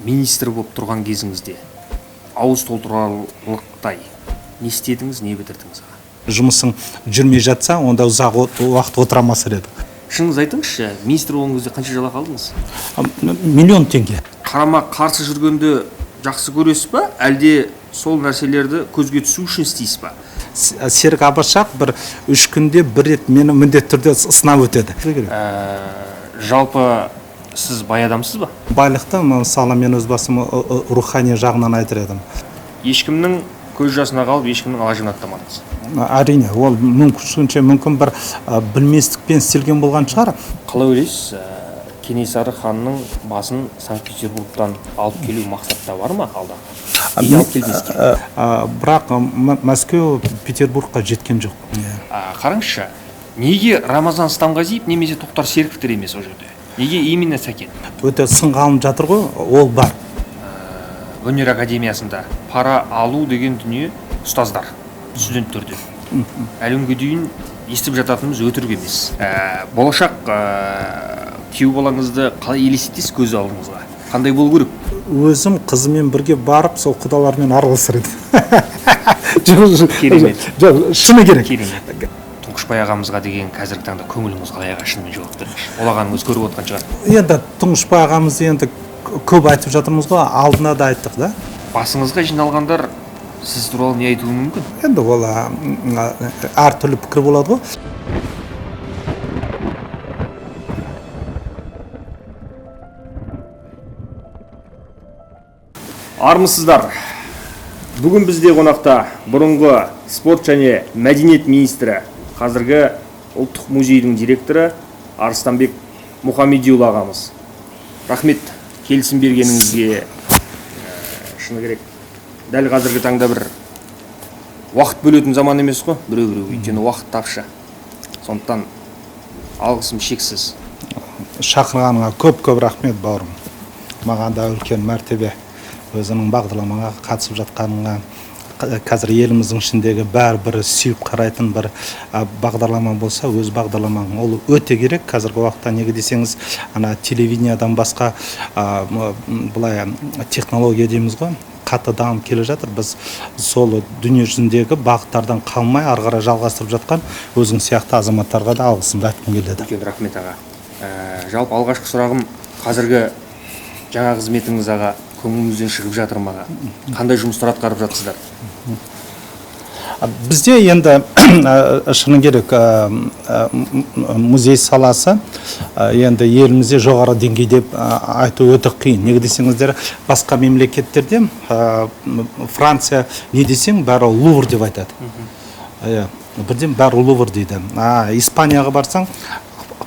министр болып тұрған кезіңізде ауыз толтырарлықтай не істедіңіз, не бітірдіңіз? Жұмысың жүрмей жатса, онда ұзақ уақыт отырамас еді. Шыныңыз айтыңызшы, министр болған кезде қанша жалақы алдыңыз? Миллион теңге. Қарама қарсы жүргенді жақсы көресіз ба, әлде сол нәрселерді көзге түсу үшін істейсіз ба? Серік Абашақ бір 3 күнде бір рет мені міндетті түрде сынап өтеді. Жалпы сіз бай адамсыз ба? Байлықты, мысалы, мен өз басым рухани жағынан айтар едім. Ешкімнің көз жасына қалып, ешкімнің ала жинап аттамадыңыз. Әрине, ол мүмкін бір білместікпен істелген болған шығар. Қалай ойлайсыз, Кенесары ханның басын Санкт-Петербургтан алып келу мақсатта бар ма алда? Бірақ Мәскеу Петербургқа жеткен жоқ. Қараңызшы, неге Рамазан Стамғазиев немесе Тоқтар Серіковтер емес ол жерде? Неге именно Сәкен? Өте сынғалым жатыр ғой, ол бар. Өнер академиясында пара алу деген дүние ұстаздар, студенттерден. Әлі күнге дейін естіп жататынымыз өтірік емес. Болашақ күйеу балаңызды қалай елестетесіз көз алдыңызға? Қандай болу керек? Өзім қызымен бірге барып, сол құдалармен араласар едім. Керемет. Шыны керек. Керемет. Тұңғышбай ағамызға деген қазіргі таңда көңіліңіз қалай аға, шынымен жауап беріңізші. Ол ағаның өзі көріп отқан шығар. Енді Тұңғышбай ағамызды енді көп айтып жатырмыз ғой, алдына да айттық да. Басыңызға жиналғандар сіз туралы не айтуы мүмкін? Енді ол әртүрлі пікір болады ғой. Армысыздар. Бүгін бізде қонақта бұрынғы спорт және мәдениет министрі, қазіргі ұлттық музейдің директоры Арыстанбек Мұхамедиұлы ағамыз. Рахмет, келісім бергеніңізге. Шыны керек, дәл қазіргі таңда бір уақыт бөлетін заман емес қой, біреу, өйткені уақыт тапшы. Сондықтан алғысым шексіз. Шақырғаныңа көп рахмет бауырым. Маған да үлкен мәртебе. Өзінің бағдарламаға қатысып жатқаныңа, қазір еліміздің ішіндегі бәрі сүйіп қарайтын бір бағдарлама болса, өз бағдарламаң ол өте керек. Қазіргі уақытта неге десеңіз, телевидениyaдан басқа бұлай технология дейміз ғой, қатты дамып келе жатыр. Біз сол дүние жүзіндегі бағыттардан қалмай ары қарай жалғастырып жатқан өзің сияқты азаматтарға да алғысымды айтқым келеді. Үлкен рахмет аға. Жалпы алғашқы сұрағым, қазіргі жаңа қызметіңіз аға көңіліңізден шығып жатыр ма? Қандай жұмыстар атқарып жатсыздар? Бізде енді шыны керек музей саласы енді елімізде жоғары деңгейде айту өте қиын. Неге десеңіздер, басқа мемлекеттерде Франция не десең бәрі Лувр деп айтады. Бірден бәрі Лувр дейді. Испанияға барсаң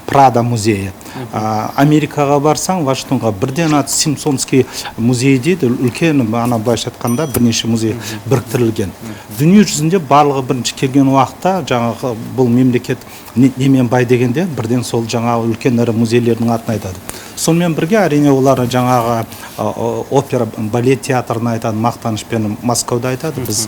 Прада музейі. Америкаға барсаң, Вашингтонға бірден Симпсонский музей дейді, үлкен, былайша айтқанда бірнеше музей біріктірілген. Дүние жүзінде барлығы бірінші келген уақытта жаңағы бұл мемлекет немен бай дегенде бірден сол жаңағы үлкен ірі музейлердің атын айтады. Сонымен бірге әрине олар жаңағы опера, балет театрын айтады, мақтанышпен Москвада айтады, біз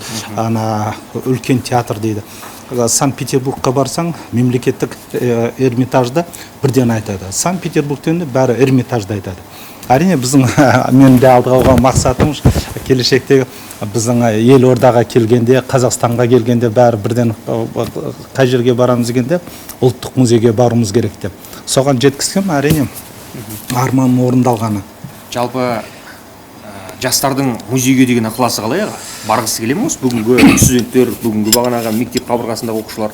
үлкен театр дейді. Санкт-Петербургқа барсаң, мемлекеттік Эрмитажды бірден айтады. Санкт-Петербургтен де бәрі Эрмитажды айтады. Әрине біздің мен де алдыға қойған мақсатым келешекте біздің елордаға келгенде, Қазақстанға келгенде бәрі бірден қай жерге барамыз дегенде ұлттық музейге баруымыз керек деп. Соған жеткізсем, әрине арманым орындалғаны. Жалпы жастардың музейге деген ықыласы қалай аға? Барғысы келе ме осы бүгінгі студенттер, бүгінгі бағанағы мектеп қабырғасындағы оқушылар?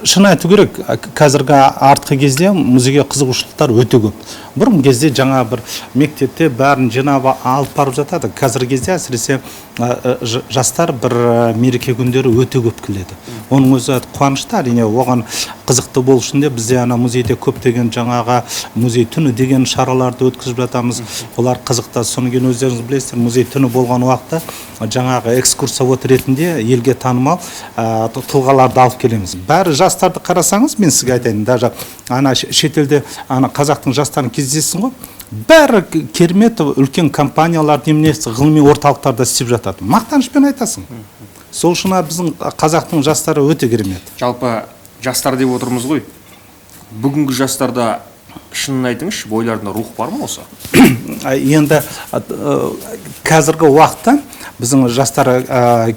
Шын айту керек, қазіргі артқы кезде музейге қызығушылықтар өте көп. Бұрын кезде жаңа бір мектепте бәрін жинап алып барып жатады. Қазіргі кезде әсіресе жастар бір мереке күндері өте көп келеді. Оның өзі қуанышты, әрине оған қызықты болу үшін де бізде музейде көптеген жаңаға музей түні деген шараларды өткізіп жатамыз. Олар қызықты. Соны кейін өздеріңіз білесіздер, музей түні болған уақытта жаңағы экскурсовод ретінде елге танымал тұлғаларды алып келеміз. Бәрі жастарды қарасаңыз, мен сізге айтайын, даже шетелде қазақтың жастарын кездесің ғой, бәрі керемет үлкен компаниялар, ғылыми орталықтарда істеп жатады. Мақтанышпен айтасың. Сол үшін біздің қазақтың жастары өте керемет. Жалпы жастар деп отырмыз ғой. Бүгінгі жастарда шынын айтыңызшы, бойларында рух бар ма осы? Енді қазіргі уақытта біздің жастар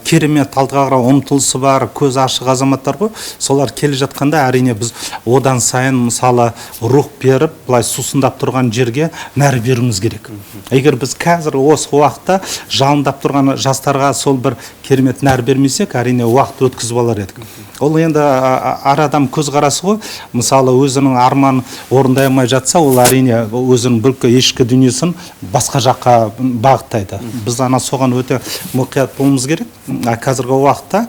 керемет алдыға қарай ұмтылысы бар, көз ашық азаматтар ғой. Солар келе жатқанда әрине біз одан сайын мысалы рух беріп, былай сусындап тұрған жерге нәр беруіміз керек. Егер біз қазір осы уақытта жалындап тұрған жастарға сол бір керемет нәр бермесек, әрине уақыт өткізіп алар едік. Ол енді әр адам көзқарасы ғой. Мысалы өзінің арманын орындай алмай жатса, ол әрине өзінің бір ішкі дүниесін басқа жаққа бағыттайды. Біз ана соған өте мұқият болуымыз керек. Қазіргі уақытта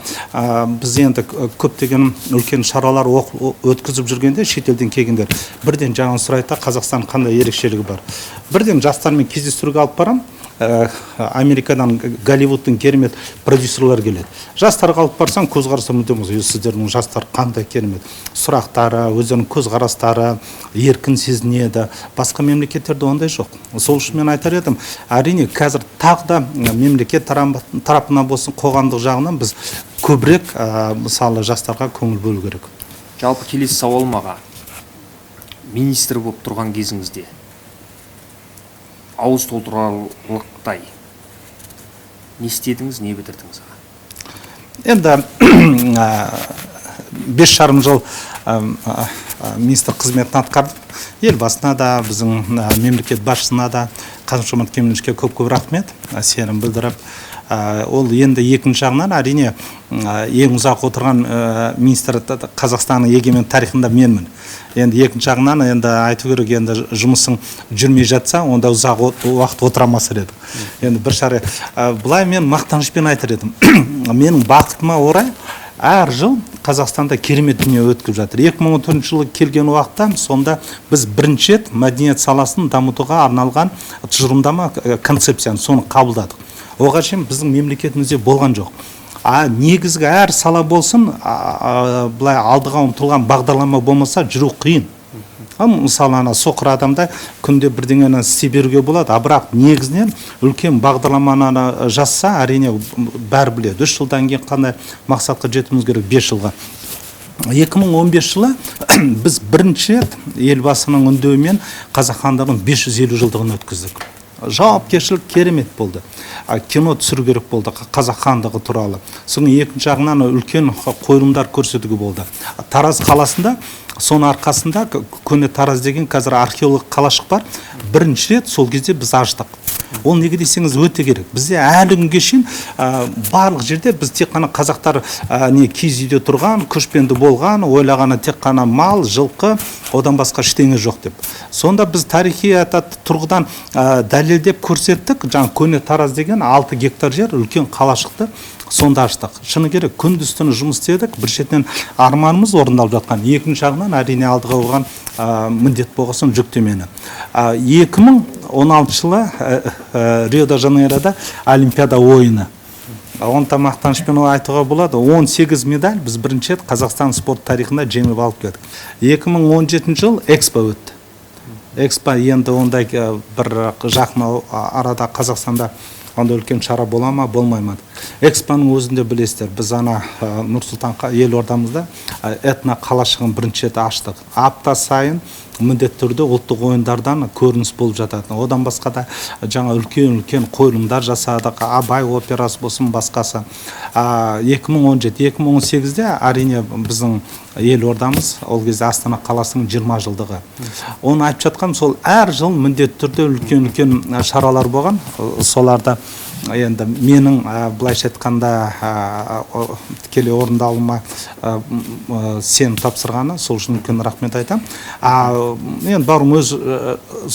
біз енді көптеген үлкен шаралар өткізіп жүргенде шетелден келгендер бірден жаңа сұрайды, Қазақстан қандай ерекшелігі бар. Бірден жастармен кездестіруге алып барам. Америкадан Голливудтың керемет продюсерлер келеді. Жастарға алып барсаң, көзқарасы мүлдем өзгеше. Сіздердің жастар қандай керемет сұрақтары, өздерінің көзқарастары еркін сезінеді. Басқа мемлекеттерде ондай жоқ. Сол үшін мен айтар едім, әрине қазір тағы да мемлекет тарапынан болсын, қоғамдық жағынан біз көбірек мысалы жастарға көңіл бөлу керек. Жалпы келесі сауалым аға. Министр болып тұрған кезіңізде ауыз толтырарлықтай не істедіңіз, не бітірдіңіз аға? Енді 5,5 жыл министр қызметін атқардым. Елбасына да, біздің мемлекет басшысына да, Қасым-Жомарт Кемелевичке көп рахмет, сенім білдіріп. Ол енді екінші жағынан әрине ең ұзақ отырған министр Қазақстанның егемен тарихында менмін. Енді екінші жағынан енді айту керек, енді жұмысың жүрмей жатса, онда ұзақ уақыт отырамас еді. Енді бір шары былай мен мақтанышпен айтар едім. Менің бақытыма орай әр жыл Қазақстанда керемет дүние өткіп жатыр. 2014 жылы келген уақытта сонда біз бірінші рет мәдениет саласын дамытуға арналған тұжырымдама концепцияны соны қабылдадық. Оған шейін біздің мемлекетімізде болған жоқ. Негізгі әр сала болсын, былай алдыға ұмтылған бағдарлама болмаса жүру қиын. Мысалы соқыр адамда күнде бірдеңені істей беруге болады, бірақ негізінен үлкен бағдарламаны жазса, әрине бәрі біледі. 3 жылдан кейін қандай мақсатқа жетуіміз керек? 5 жылға. 2015 жылы біз бірінші рет елбасының үндеуімен қазақ хандығының 550 жылдығын өткіздік. Жауапкершілік керемет болды. Кино түсіру керек болды қазақ хандығы туралы. Соның екінші жағынан үлкен қойылымдар көрсетуге болды. Тараз қаласында, соның арқасында көне Тараз деген қазір археолог қалашық бар. Бірінші рет сол кезде біз аштық. Ол неге десеңіз өте керек. Бізде әлі күнге шейін барлық жерде біз тек қана қазақтар киіз үйде тұрған, көшпенді болған, ойлағаны тек қана мал, жылқы, одан басқа ештеңе жоқ деп. Сонда біз тарихи тұрғыдан дәлелдеп көрсеттік. Жаңа көне Тараз деген 6 гектар жер үлкен қалашықты сонда аштық. Шыны керек, күндіз-түні жұмыс істедік. Bir шетінен арманымыз орындалып жатқан. Екінші жағынан әрине алдыға қойған міндет болғасын жүктемені. 2016 жылы Рио-де-Жанейрода Олимпиада ойыны. Оны мақтанышпен айтуға болады. 18 медаль біз бірінші рет Қазақстан спорт тарихында жеңіп алып келдік. 2017 жыл Экспо өтті. Экспо енді ондай бір жақын арада Қазақстанда онда үлкен шара бола ма, болмай ма? Экспоның өзінде білесіздер, біз Нұр-Сұлтан елордамызда этно қалашығын бірінші рет аштық. Апта сайын міндетті түрде ұлттық ойындардан көрініс болып жатады. Одан басқа да жаңа үлкен қойылымдар жасадық. Абай операсы болсын, басқасы. 2017-2018-де әрине біздің елордамыз, ол кезде Астана қаласының 20 жылдығы. Оны айтып жатқам, сол әр жыл міндетті түрде үлкен шаралар болған. Соларда енді менің былайша айтқанда тікелей орындалуыма сен тапсырғаны, сол үшін үлкен рахмет айтам. Енді барым өз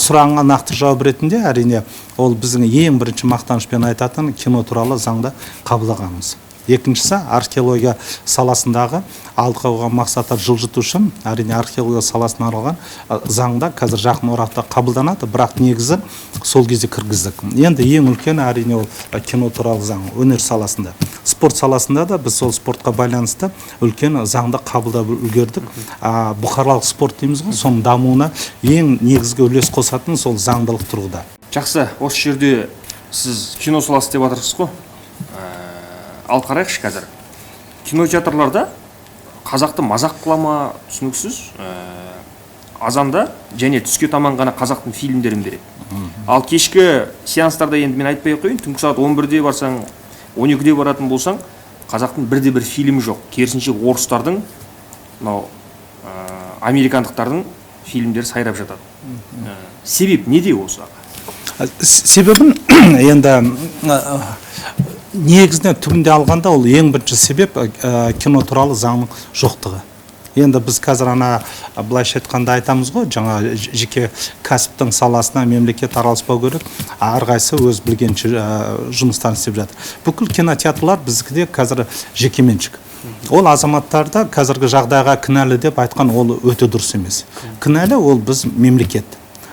сұрағыңа нақты жауап ретінде әрине ол біздің ең бірінші мақтанышпен айтатын кино туралы заңды қабылдағанымыз. Екіншісі археология саласындағы алдыға қойған мақсаттар жылжыту үшін әрине археология саласына арналған заңда қазір жақын орақта қабылданады, бірақ негізі сол кезде кіргіздік. Енді ең үлкен әрине ол кино туралы заң, өнер саласында. Спорт саласында да біз сол спортқа байланысты үлкен заңды қабылдап үлгердік. Бұқаралық спорт дейміз ғой, соның дамуына ең негізгі үлес қосатын сол заңдылық тұрғыда. Жақсы, осы жерде сіз кино саласы деп жатырсыз ғой. Ал қарайықшы қазір. Кинотеатрларда қазақты мазақ қыла ма, түсініксіз. азанда және түске таман ғана қазақтың фильмдерін береді. Ал кешкі сеанстарда енді мен айтпай ақ қояйын, түнгі сағат 11-де барсаң, 12-де баратын болсаң, қазақтың бірде-бір фильмі жоқ. Керісінше орыстардың, мынау американдықтардың фильмдері сайрап жатады. Себеп неде осы? Себебін енді негізінен түбінде алғанда ол ең бірінші себеп кино туралы заңның жоқтығы. Енді біз қазір былайша айтқанда айтамыз ғой, жаңа жеке кәсіптің саласына мемлекет араласпау керек, әрқайсысы өз білгенше жұмыстарын істеп жатыр. Бүкіл кинотеатрлар біздікіде қазір жекеменшік. Ол азаматтарда қазіргі жағдайға кінәлі деп айтқан ол өте дұрыс емес. Кінәлі ол біз мемлекет.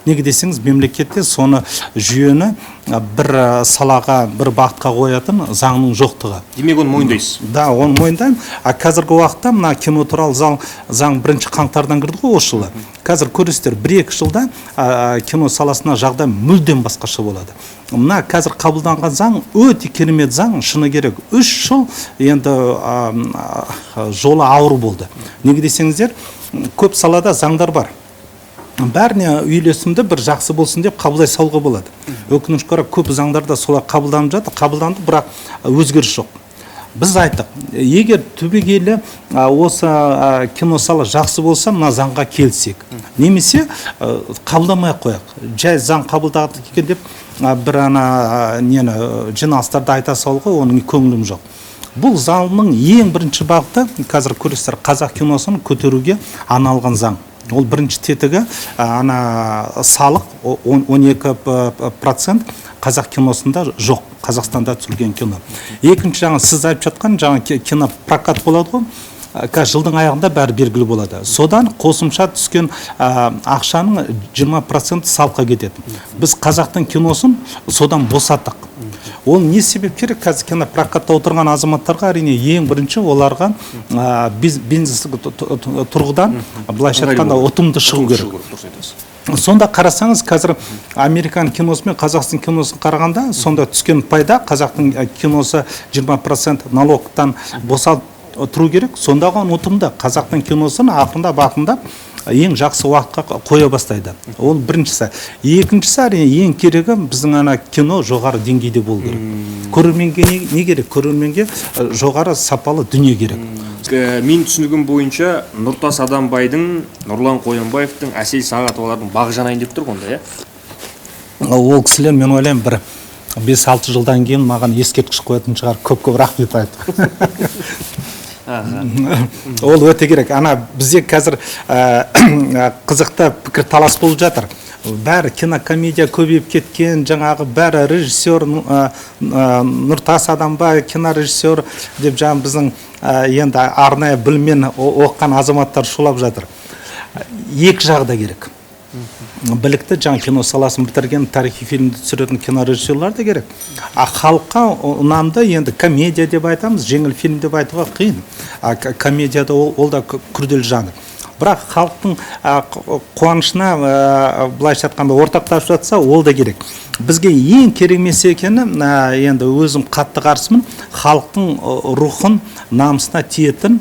Неге десеңіз, мемлекетте соны жүйені бір салаға, бір бағытқа қоятын заңның жоқтығы. Демек оны мойындайсыз? Да, оны мойындаймын. Қазіргі уақытта мына кино туралы заң 1 қаңтардан кірді ғой осы жылы. Қазір көресіздер, 1-2 жылда кино саласына жағдай мүлдем басқаша болады. Мына қазір қабылданған заң өте керемет заң, шыны керек. 3 жыл енді жолы ауыр болды. Неге десеңіздер, көп салада заңдар бар. Бәріне үйлесімді бір жақсы болсын деп қабылдай салуға болады. Өкінішке орай көп заңдарда солай қабылданып жатыр, қабылданды, бірақ өзгеріс жоқ. Біз айттық, егер түбегейлі осы кино сала жақсы болса, мына заңға келсек, немесе қабылдамай қояқ. Жай заң қабылдады екен деп бір жиналыстарда айта салуға оның көңілім жоқ. Бұл заңның ең бірінші бағыты, қазір көресіздер, қазақ киносын көтеруге арналған заң. Ол бірінші тетігі салық 12% қазақ киносында жоқ, Қазақстанда түсірілген кино. Екінші жаңа сіз айтып жатқан жаңа кино прокат болады ғой, қазір жылдың аяғында бәрі белгілі болады. Содан қосымша түскен ақшаның 20% салыққа кетеді. Біз қазақтың киносын содан босаттық. Ол не себеп керек? Қазір кино прокатта отырған азаматтарға әрине ең бірінші оларға бизнес тұрғыдан былайша айтқанда ұтымды шығу керек. Сонда қарасаңыз, қазір американ киносы мен Қазақстан киносын қарағанда, сонда түскен пайда қазақтың киносы 20% налогтан босап тұру керек. Сондаған ұтымды қазақтың киносын ақырындап ең жақсы уақытқа қоя бастайды. Ол біріншісі. Екіншісі, әрине ең керегі біздің кино жоғары деңгейде болу керек. Көрерменге не керек? Көрерменге жоғары сапалы дүние керек. Мен түсінігім бойынша Нұртас Адамбайдың, Нұрлан Қоянбаевтың, Әсел Сағатовалардың бағы жанайын деп тұр ғой, ол кісілер, мен ойлаймын, бір 5-6 жылдан кейін маған ескерткіш қоятын шығар, көп рахмет айтып. Ол өте керек. Бізде қазір қызықты пікір талас болып жатыр. Бәрі кинокомедия көбейіп кеткен, жаңағы бәрі режиссер, Нұртас Адамбай кинорежиссер деп біздің енді арнайы біліммен оққан азаматтар шулап жатыр. Екі жағы да керек. Білікті жаңа кино саласын бітірген, тарихи фильмді түсіретін кинорежиссерлар да керек. Халыққа ұнамды енді комедия деп айтамыз, жеңіл фильм деп айтуға қиын. Комедияда ол да күрделі жанр. Бірақ халықтың қуанышына былайша айтқанда ортақтасып жатса, ол да керек. Бізге ең керек емес екені, енді өзім қатты қарсымын, халықтың рухын, намысына тиетін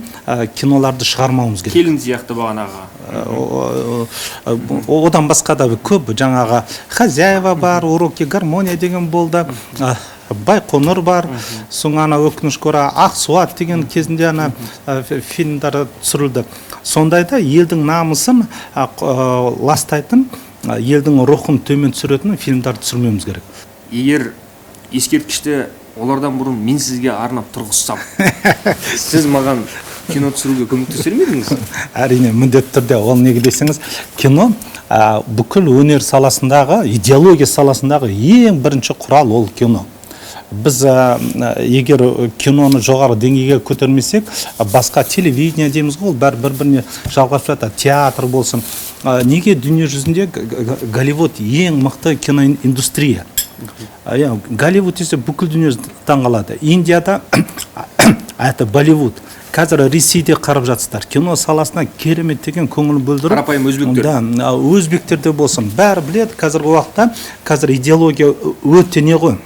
киноларды шығармауымыз керек. Келін сияқты бағанағы. Одан басқа да көп, жаңағы Хозяева бар, Уроки гармония деген болды, Байқоңыр бар, соңана өкінішке орай Ақсуат деген кезінде фильмдер түсірілді. Сондайда елдің намысын ластайтын, елдің рухын төмен түсіретін фильмдерді түсірмеуіміз керек. Егер ескерткішті олардан бұрын мен сізге арнап тұрғызсам, сіз маған кино түсіруге көмектесер ме едіңіз? Әрине, міндетті түрде. Ол неге десеңіз, кино бүкіл өнер саласындағы, идеология саласындағы ең бірінші құрал ол кино. Біз егер киноны жоғары деңгейге көтермесек, басқа телевидение дейміз ғой, бір-біріне жалғасып жатады, театр болсын. Неге дүние жүзінде Голливуд ең мықты киноиндустрия? Голливуд десе бүкіл дүние таңғалады. Индияда это Болливуд. Қазір Ресейде қарап жатсыздар. Кино саласына керемет деген көңіл бөлдіріп. Қарапайым өзбектер. Да, өзбектерде болсын. Бәрі біледі, қазіргі уақытта қазір идеология өте не ғой.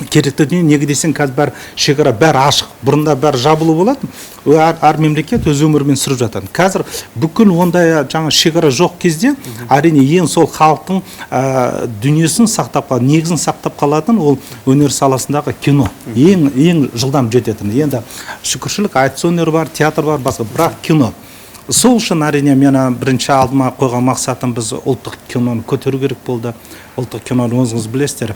керекті дүние. Неге десең, қазір бәрі шекара бәрі ашық. Бұрында бәрі жабылу болады. Әр мемлекет өз өмірімен сүріп жатады. Қазір бүкіл ондай жаңа шекара жоқ кезде, әрине ең сол халықтың дүниесін сақтап қалатын, негізін сақтап қалатын ол өнер саласындағы кино. Ең жылдам жететін. Енді шүкіршілік, айтыс өнері бар, театр бар, басқа, бірақ кино. Сол үшін әрине мені бірінші алдыма қойған мақсатым біз ұлттық киноны көтеру керек болды. Ұлттық киноны өзіңіз білесіздер,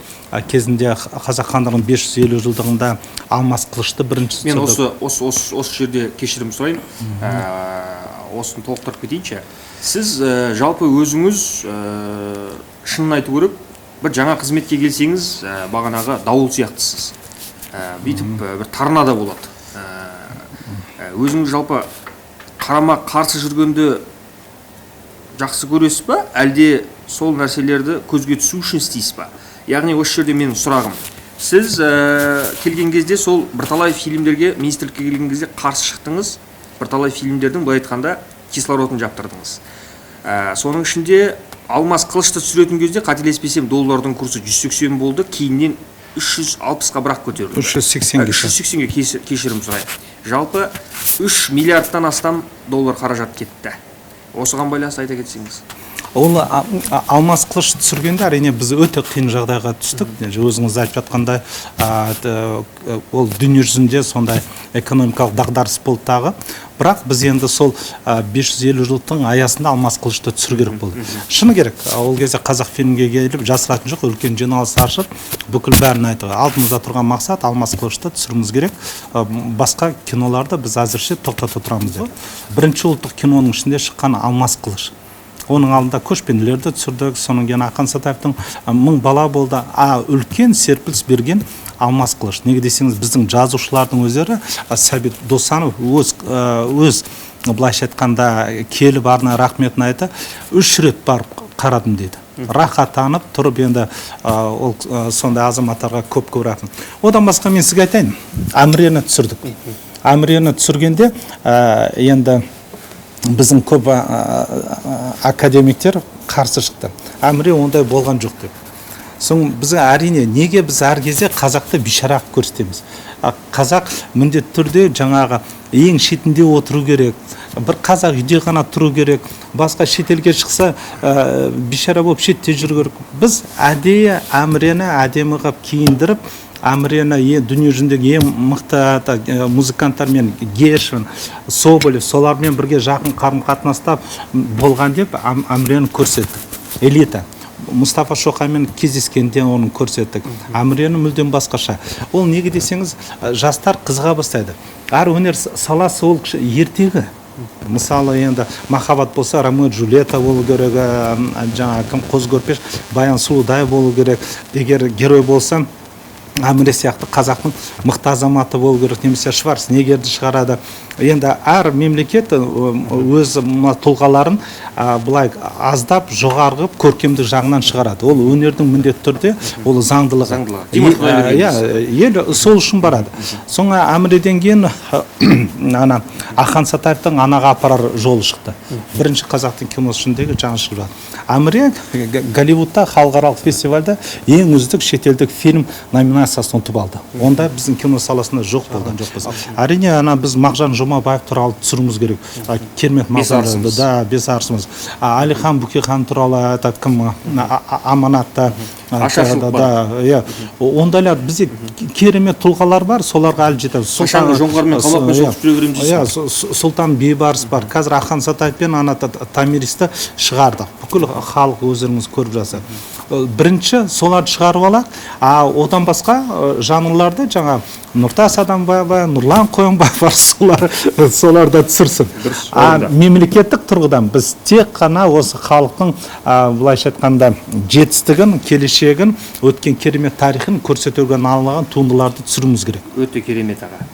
кезінде қазақ хандығының 550 жылдығында Алмас Қылышты бірінші мен осы жерде кешірім сұрайын, осыны толықтырып кетейінші. Сіз жалпы өзіңіз шынын айту керек, бір жаңа қызметке келсеңіз бағанағы дауыл сияқтысыз, бүйтіп бір торнадо болады. Өзіңіз жалпы қарама қарсы жүргенді жақсы көресіз ба, әлде сол нәрселерді көзге түсу үшін істейсіз ба? Яғни осы жерде менің сұрағым, сіз келген кезде сол бірталай фильмдерге, министрлікке келген кезде қарсы шықтыңыз, бірталай фильмдердің былай айтқанда кислородын жаптырдыңыз. Соның ішінде Алмас Қылышты түсіретін кезде қателеспесем доллардың курсы 180 болды, кейіннен 360-ға бірақ көтерілді. 380-ге кешірім сұрайын. Жалпы 3 миллиардтан астам доллар қаражат кетті. Осыған байланысты айта кетсеңіз. Ол Алмас Қылыш түсіргенде әрине біз өте қиын жағдайға түстік. Өзіңіз айтып жатқандай, ол дүние жүзінде сондай экономикалық дағдарыс болды тағы. Бірақ біз енді сол 550 жылдықтың аясында Алмас Қылышты түсіру керек болды. Шыны керек, ол кезде Қазақфильмге келіп жасыратын жоқ, үлкен жиналыс ашып, бүкіл бәрін айтуға. Алдымызда тұрған мақсат Алмас Қылышты түсіруіміз керек. Басқа киноларды біз әзірше тоқтата тұрамыз деп. Бірінші ұлттық киноның ішінде шыққан Алмас Қылыш. Оның алдында көшпенділерді түсірдік, соның кейін Ақан Сатаевтың 1000 бала болды. Үлкен серпіліс берген Алмас Қылыш. Неге десеңіз, біздің жазушылардың өздері, Сәбит Досанов өз былайша айтқанда келіп арнайы рахметін айты, 3 рет барып қарадым дейді. Рахаттанып тұрып, енді ол сондай азаматтарға көп рахмет. Одан басқа мен сізге айтайын, Әмірені түсірдік. Әмірені түсіргенде енді біздің көп академиктер қарсы шықты. Әміре ондай болған жоқ деп. Соң біз әрине, неге біз әр кезде қазақты бишарақ көрсетеміз? Қазақ міндетті түрде жаңағы ең шетінде отыру керек. Бір қазақ үйде ғана тұру керек. Басқа шетелге шықса бишара болып шетте жүру керек. Біз әдейі Әмірені әдемі қылып киіндіріп, Әмірені дүние жүзіндегі ең мықты музыканттармен Гершвин, Соболев, солармен бірге жақын қарым-қатынаста болған деп Әмірені көрсеттік. Элита. Мұстафа Шоқаймен кездескенде оны көрсеттік. Әмірені мүлдем басқаша. Ол неге десеңіз, жастар қызыға бастайды. Әр өнер саласы ол ертегі. Мысалы, енді махаббат болса, Ромео Джульетта болу керек, жаңа кім Қоз Көрпеш, Баян Сұлудай болу керек. Егер герой болса, Әміре сияқты қазақтың мықты азаматы болу керек, немесе Шварценеггерді шығарады. Енді әр мемлекет өз тұлғаларын бұлай аздап, жоғарғып, көркемдік жағынан шығарады. Ол өнердің міндетті түрде, ол заңдылығы. Ел сол үшін барады. Соңа Әміреден кейін Ақан Сатаевтың Анаға апарар жолы шықты. Бірінші қазақтың киносы ішіндегі жаңа шығып жатыр. Әміре Голливудта халықаралық фестивальда ең үздік шетелдік фильм номинациясын ұтып алды. Онда біздің кино саласында жоқ болған жоқпыз. Әрине, біз Мағжан Жұмабаев туралы түсіруіміз керек. Кермек Мағжан, да, бес арысымыз. Әлихан Бөкейхан туралы кім Аманатта, ондайлар бізде керемет тұлғалар бар, соларға әлі жетеді. Сұлтан Бейбарыс бар. Қазір Ақан Сатаев пен Томиристі шығарды. Бүкіл халық өздеріңіз көріп жатыр. Бірінші соларды шығарып алақ, одан басқа жанрларды жаңа Нұртас Адамбаева, Нұрлан Қойынбаев бар, соларды түсірсін. Мемлекеттік тұрғыдан біз тек қана осы халықтың былайша айтқанда жетістігін, келешегін, өткен керемет тарихын көрсетуге арналған туындыларды түсіруіміз керек. Өте керемет аға.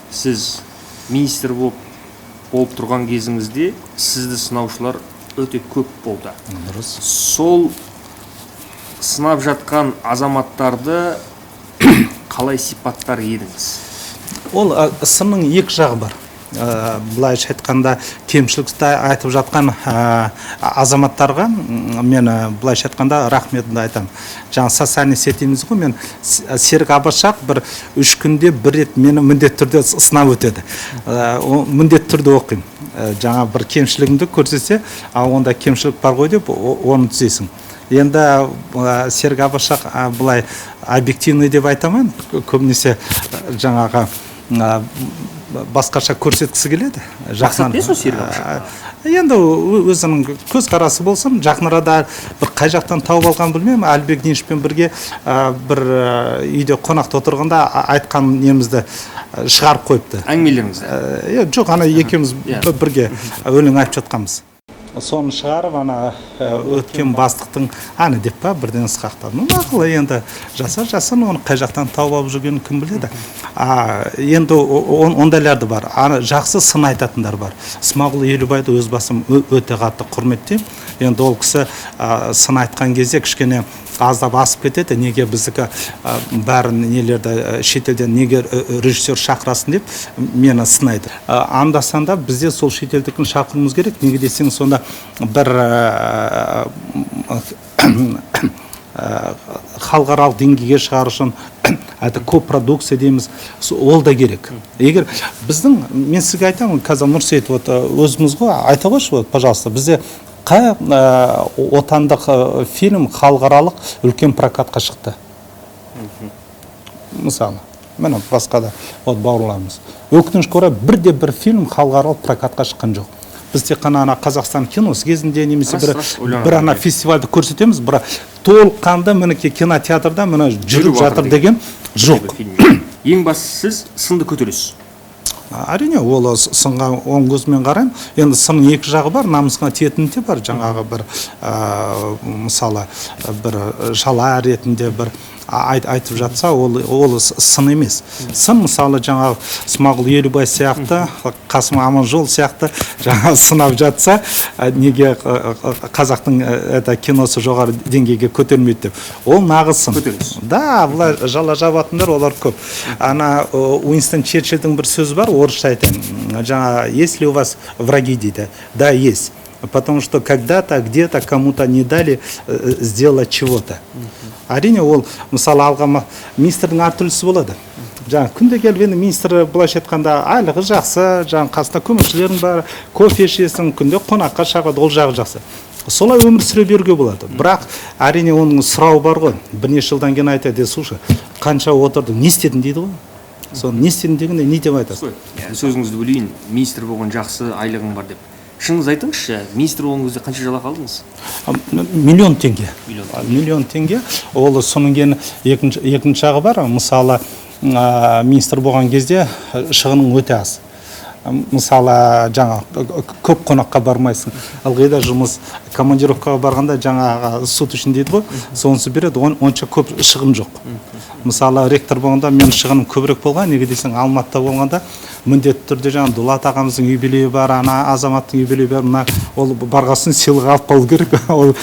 Сіз министр болып тұрған кезіңізде сізді сынаушылар өте көп болды. Сол сынап жатқан азаматтарды қалай сипаттар едіңіз? Ол сынның екі жағы бар. былайша айтқанда кемшілікті айтып жатқан азаматтарға мен былайша айтқанда рахметімді айтамын. Жаңа социальный сеть дейміз ғой, мен Серік Абашақ бір 3 күнде бір рет мені міндетті түрде сынап өтеді. Міндетті түрде оқимын. Жаңа бір кемшілігімді көрсетсе, онда кемшілік бар ғой деп оны түзейсің. Енді Серік Абашақ былай объективный деп айтамын, көбінесе жаңаға басқаша көрсеткісі келеді. Мақсат не сол Серік Абашақ? Енді өзінің көз қарасы болсын, жақын арада бір қай жақтан тауып алған білмеймін, Әлібек Динішпен бірге бір үйде қонақта отырғанда айтқан немізді шығарып қойыпты. Әңгімелеріңізді? Жоқ, ана екеуміз бірге өлең айтып жатқанбыз. Соны шығарып, ана өткен бастықтың аны деп па бірден сықақтады. Мақұл, енді жасасын, оны қай жақтан тауып алып жүргенін кім біледі. Енді ондайларды бар. Жақсы сын айтатындар бар. Смағұл Елубайды өз басым өте қатты құрметтеймін. Енді ол кісі сын айтқан кезде кішкене аздап асып кетеді. Неге біздікі бәрін нелерді шетелден неге режиссер шақырасын деп мені сынайды. Анда-санда бізде сол шетелдікін шақыруымыз керек. Неге десең, сонда бір халықаралық деңгейге шығару үшін копродукция дейміз, ол да керек. Егер біздің, мен сізге айтамын, қазір Нұрсейіт өзіміз ғой, айта қойшы, пожалуйста, бізде қай отандық фильм халықаралық үлкен прокатқа шықты? Мысалы, міне басқа да бауырларымыз. Өкінішке орай бірде-бір фильм халықаралық прокатқа шыққан жоқ. Біз тек қана Қазақстан киносы кезінде немесе бір ана фестивальді көрсетеміз, бірақ толыққанды мінекей кинотеатрда міне жүріп жатыр деген жоқ. Ең бастысы сіз сынды көтересіз. Әрине, ол сынға оң көзімен қараймын. Енді сынның екі жағы бар, намысына тиетіні де бар. Жаңағы бір мысалы бір жала ретінде бір айтып жатса, ол сын емес. Сын мысалы жаңағы Смағұл Елубай сияқты, Қасым Аманжол сияқты жаңағы сынап жатса, неге қазақтың киносы жоғары деңгейге көтермейді деп. Ол нағыз сын. Да, бұлай жала жабатындар олар көп. Ана Уинстон Черчилльдің бір сөзі бар, орысша айтайын. Жаңа, если у вас враги дейді, да, есть. Потому что когда-то, где-то кому-то не дали сделать чего-то. Әрине, ол мысалы алған министрдің әртүрлісі болады. Жаңа күнде келіп енді министр былайша айтқанда айлығы жақсы, жаңа қасында көмекшілерің бар, кофе ішесің, күнде қонаққа шақырады, ол жағы жақсы. Солай өмір сүре беруге болады. Бірақ әрине оның сұрауы бар ғой. Бірнеше жылдан кейін айтады, слушай, қанша отырдың, не істедің дейді ғой. Соны не істедің дегенде не деп айтасың? Сөзіңізді бөлейін, министр болған жақсы, айлығың бар деп. Шыныңыз айтыңызшы, министр болған кезде қанша жалақы алдыңыз? Миллион теңге. Миллион теңге. Ол соның кейін екінші жағы бар. Мысалы, министр болған кезде шығының өте аз. Мысалы, жаңа көп қонаққа бармайсың. Ылғида жұмыс командировкаға барғанда жаңа суд үшін дейді ғой, сонысы береді, онша көп шығын жоқ. Мысалы, ректор болғанда мен шығыным көбірек болған, неге десең, Алматыда болғанда міндетті түрде жаңа Дулат ағамыздың юбилейі бар, ана азаматтың юбилейі бар, ол барғасын сыйлық алып қалу керек. Ол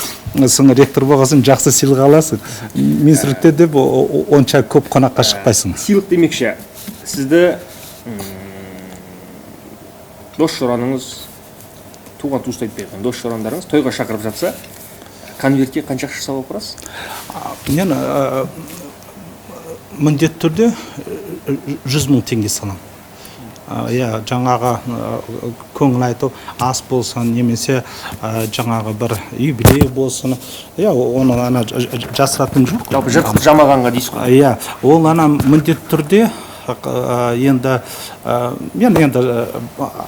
сен ректор болғасын жақсы сыйлық аласың. Министрлікте деп онша көп қонаққа шықпайсың. Сыйлық демекші, сізді дос-жараныңыз, туған туыстайды берген дос-жарандарыңыз тойға шақырып жатса, конвертке қанша ақша салып отырасыз? Мен міндетті түрде 100 мың теңге салам. Жаңағы көңіл айту ас болсын, немесе жаңағы бір юбилей болсын, оны ана жасыратын жоқ. Жалпы жыртық жамағанға дейсіз ғой? Ол ана міндетті түрде енді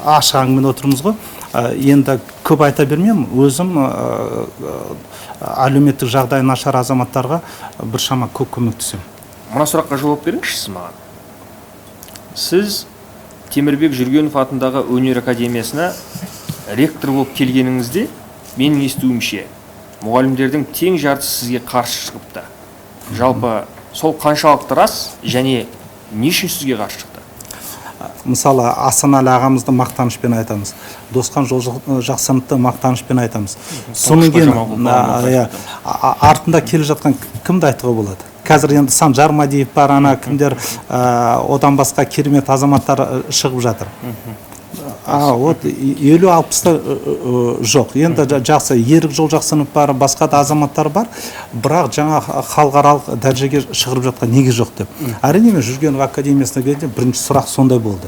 ашық әңгімеде отырмыз ғой, енді көп айта бермеймін, өзім әлеуметтік жағдайы нашар азаматтарға біршама көп көмектесемін. Мына сұраққа жауап беріңізші сіз маған. Сіз Темірбек Жүргенов атындағы өнер академиясына ректор болып келгеніңізде, менің естуімше, мұғалімдердің тең жартысы сізге қарсы шығыпты. Жалпы сол қаншалықты рас және не үшін сізге қарсы шықты? Мысалы, Асанәлі ағамызды мақтанышпен айтамыз. Досқан Жақсановты мақтанышпен айтамыз. Соның кейін артында келе жатқан кімді айтуға болады? Қазір енді Санжар Мадиев бар, ана кімдер, одан басқа керемет азаматтар шығып жатыр. вот 50-60-та жоқ. Енді жақсы ерік жол жақсынып бар, басқа да азаматтар бар, бірақ жаңа халықаралық дәрежеге шығырып жатқан неге жоқ деп. Әрине мен Жүргенов академиясына келгенде бірінші сұрақ сондай болды.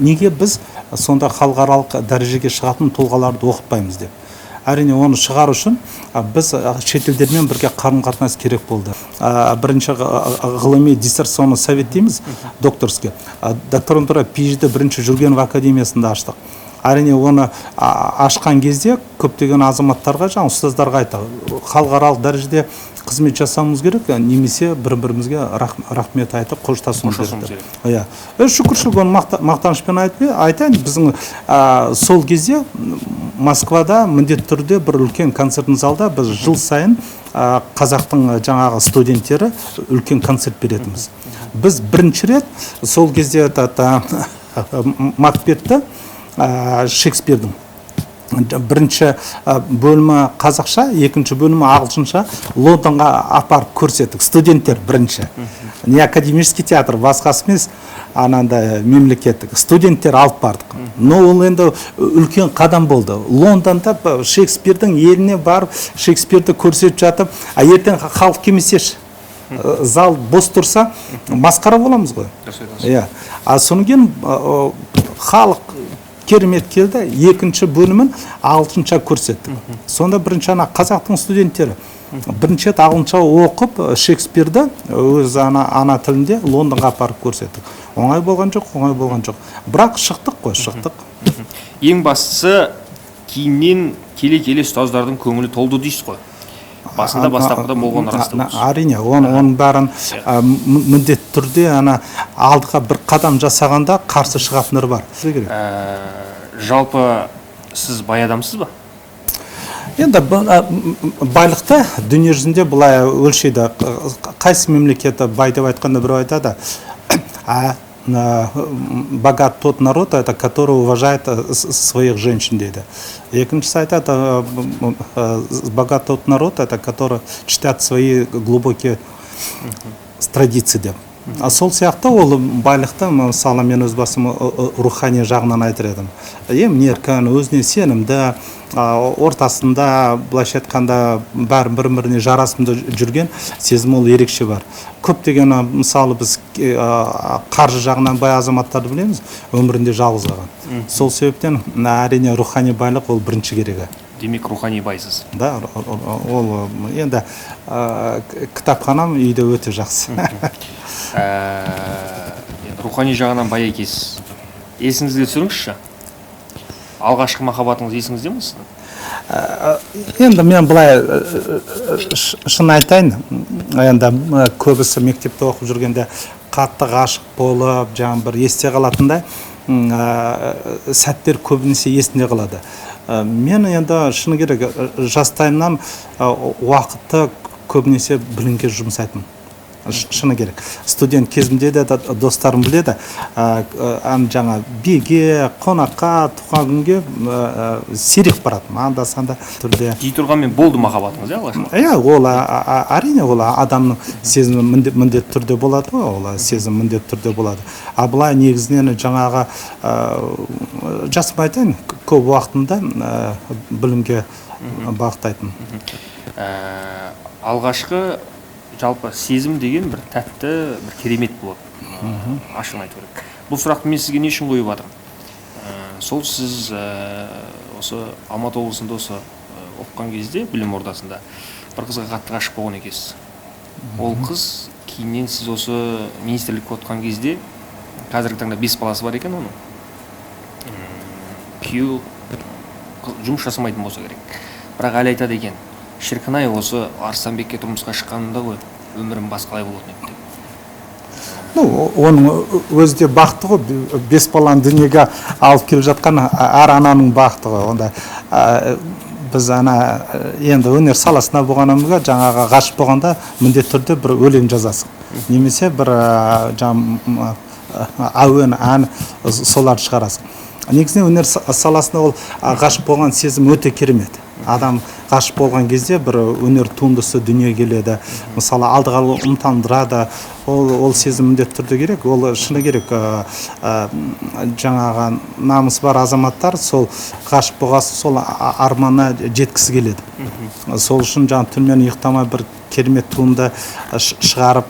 Неге біз сонда халықаралық дәрежеге шығатын тұлғаларды оқытпаймыз деп. Әрине оны шығару үшін біз шетелдермен бірге қарым-қатынас керек болды. Бірінші ғылыми диссертационный совет дейміз, докторский. Докторантура PhD бірінші Жүргенов академиясында аштық. Әрине оны ашқан кезде көптеген азаматтарға, жаңа ұстаздарға айтады, халықаралық дәрежеде қызмет жасауымыз керек, немесе бір-бірімізге рахмет айтып қоштасуымыз керек. Иә. Шүкіршілік, оны мақтанышпен айтайын, біздің сол кезде Москвада міндетті түрде бір үлкен концертный залда біз жыл сайын қазақтың жаңағы студенттері үлкен концерт беретінбіз. Біз бірінші рет сол кезде Макбетті Шекспирдің бірінші бөлімі қазақша, екінші бөлімі ағылшынша Лондонға апарып көрсеттік. Студенттер бірінші. Не академический театр, басқасы емес, анандай мемлекеттік. Студенттер алып бардық. Но ол енді үлкен қадам болды. Лондонда Шекспирдің еліне барып, Шекспирді көрсетіп жатып, ертең халық келмесе, зал бос тұрса, масқара боламыз ғой. Иә. Содан кейін халық керемет келді, екінші бөлімін ағылшынша көрсеттік. Сонда бірінші қазақтың студенттері бірінші рет ағылшынша оқып Шекспирді өз ана тілінде Лондонға апарып көрсеттік. Оңай болған жоқ. Бірақ шықтық қой, шықтық. Ең бастысы кейіннен келе-келе ұстаздардың көңілі толды дейсіз ғой. Басында бастапқыда болған рас та. Әрине, оның бәрін міндетті түрде алдыға бір қадам жасағанда қарсы шығатындар бар. Жалпы сіз бай адамсыз ба? Енді байлықты дүние жүзінде былай өлшейді. Қайсы мемлекеті бай деп айтқанда біреу айтады, богат тот народ, это который уважает своих женщин, дейді. Екіншісі айтады, богат тот народ, это который читает свои глубокие традиции деп. Сол сияқты ол байлықты, мысалы мен өз басым рухани жағынан айтар едім. Еркін, өзіне сенімді, ортасында, былайша айтқанда бәрі бір-біріне жарасымды жүрген сезім ол ерекше бар. Көптеген, мысалы біз қаржы жағынан бай азаматтарды білеміз, өмірінде жалғыз қалған. Сол себептен әрине рухани байлық ол бірінші керегі. Демек рухани байсыз. Да, ол енді кітапханам үйде өте жақсы. Рухани жағынан бай екенсіз. Есіңізге түсіріңізші? Алғашқы махаббатыңыз есіңізде ме сіздің? Енді мен былай шын айтайын, енді көбісі мектепте оқып жүргенде қатты ғашық болып, жаңағы бір есте қалатындай сәттер көбінесе есінде қалады. Мен енді шыны керек жастайымнан уақытты көбінесе білімге жұмсайтын. Шыны керек. Студент кезімде де достарым біледі, жаңа биге, қонаққа, туған күнге сирек барады. Анда-санда түрде. Жей тұрғанмен болды махаббатыңыз, алғашқы? Иә, ол әрине ол адамның сезімі міндетті түрде болады, ол сезім міндетті түрде болады. Былай негізінен жаңағы жасым айтайын, көп уақытында білімге бағыттайтын. Алғашқы жалпы сезім деген бір тәтті, бір керемет болады. Ашығын айту керек. Бұл сұрақты мен сізге не үшін қойып жатырмын? Сол сіз осы Алматы облысында осы оқыған кезде, білім ордасында бір қызға қатты ғашық болған екенсіз. Ол қыз кейіннен сіз осы министрлікке отқан кезде, қазіргі таңда 5 баласы бар екен оның. Күйеу жұмыс жасамайтын болса керек. Бірақ әлі айтады екен, шіркін-ай, осы Арыстанбекке тұрмысқа шыққанында ғой, өмірім басқалай болатын еді деп. Оның өзі де бақыты ғой, 5 баланы дүниеге алып келіп жатқан әр ананың бақыты ғой. Онда біз енді өнер саласына болғанымызға жаңағы ғашық болғанда міндетті түрде бір өлең жазасың. Немесе бір әуен, ән соларды шығарасың. Негізінен өнер саласында ол ғашық болған сезім өте керемет. адам ғашық болған кезде бір өнер туындысы дүние келеді. Мысалы алдыға ұмтандырады. Ол сезім міндетті түрде керек. Ол шыны керек. Жаңағы намысы бар азаматтар сол ғашық болғасын сол арманына жеткісі келеді. Сол үшін жаңа түнімен ұйықтамай бір керемет туынды шығарып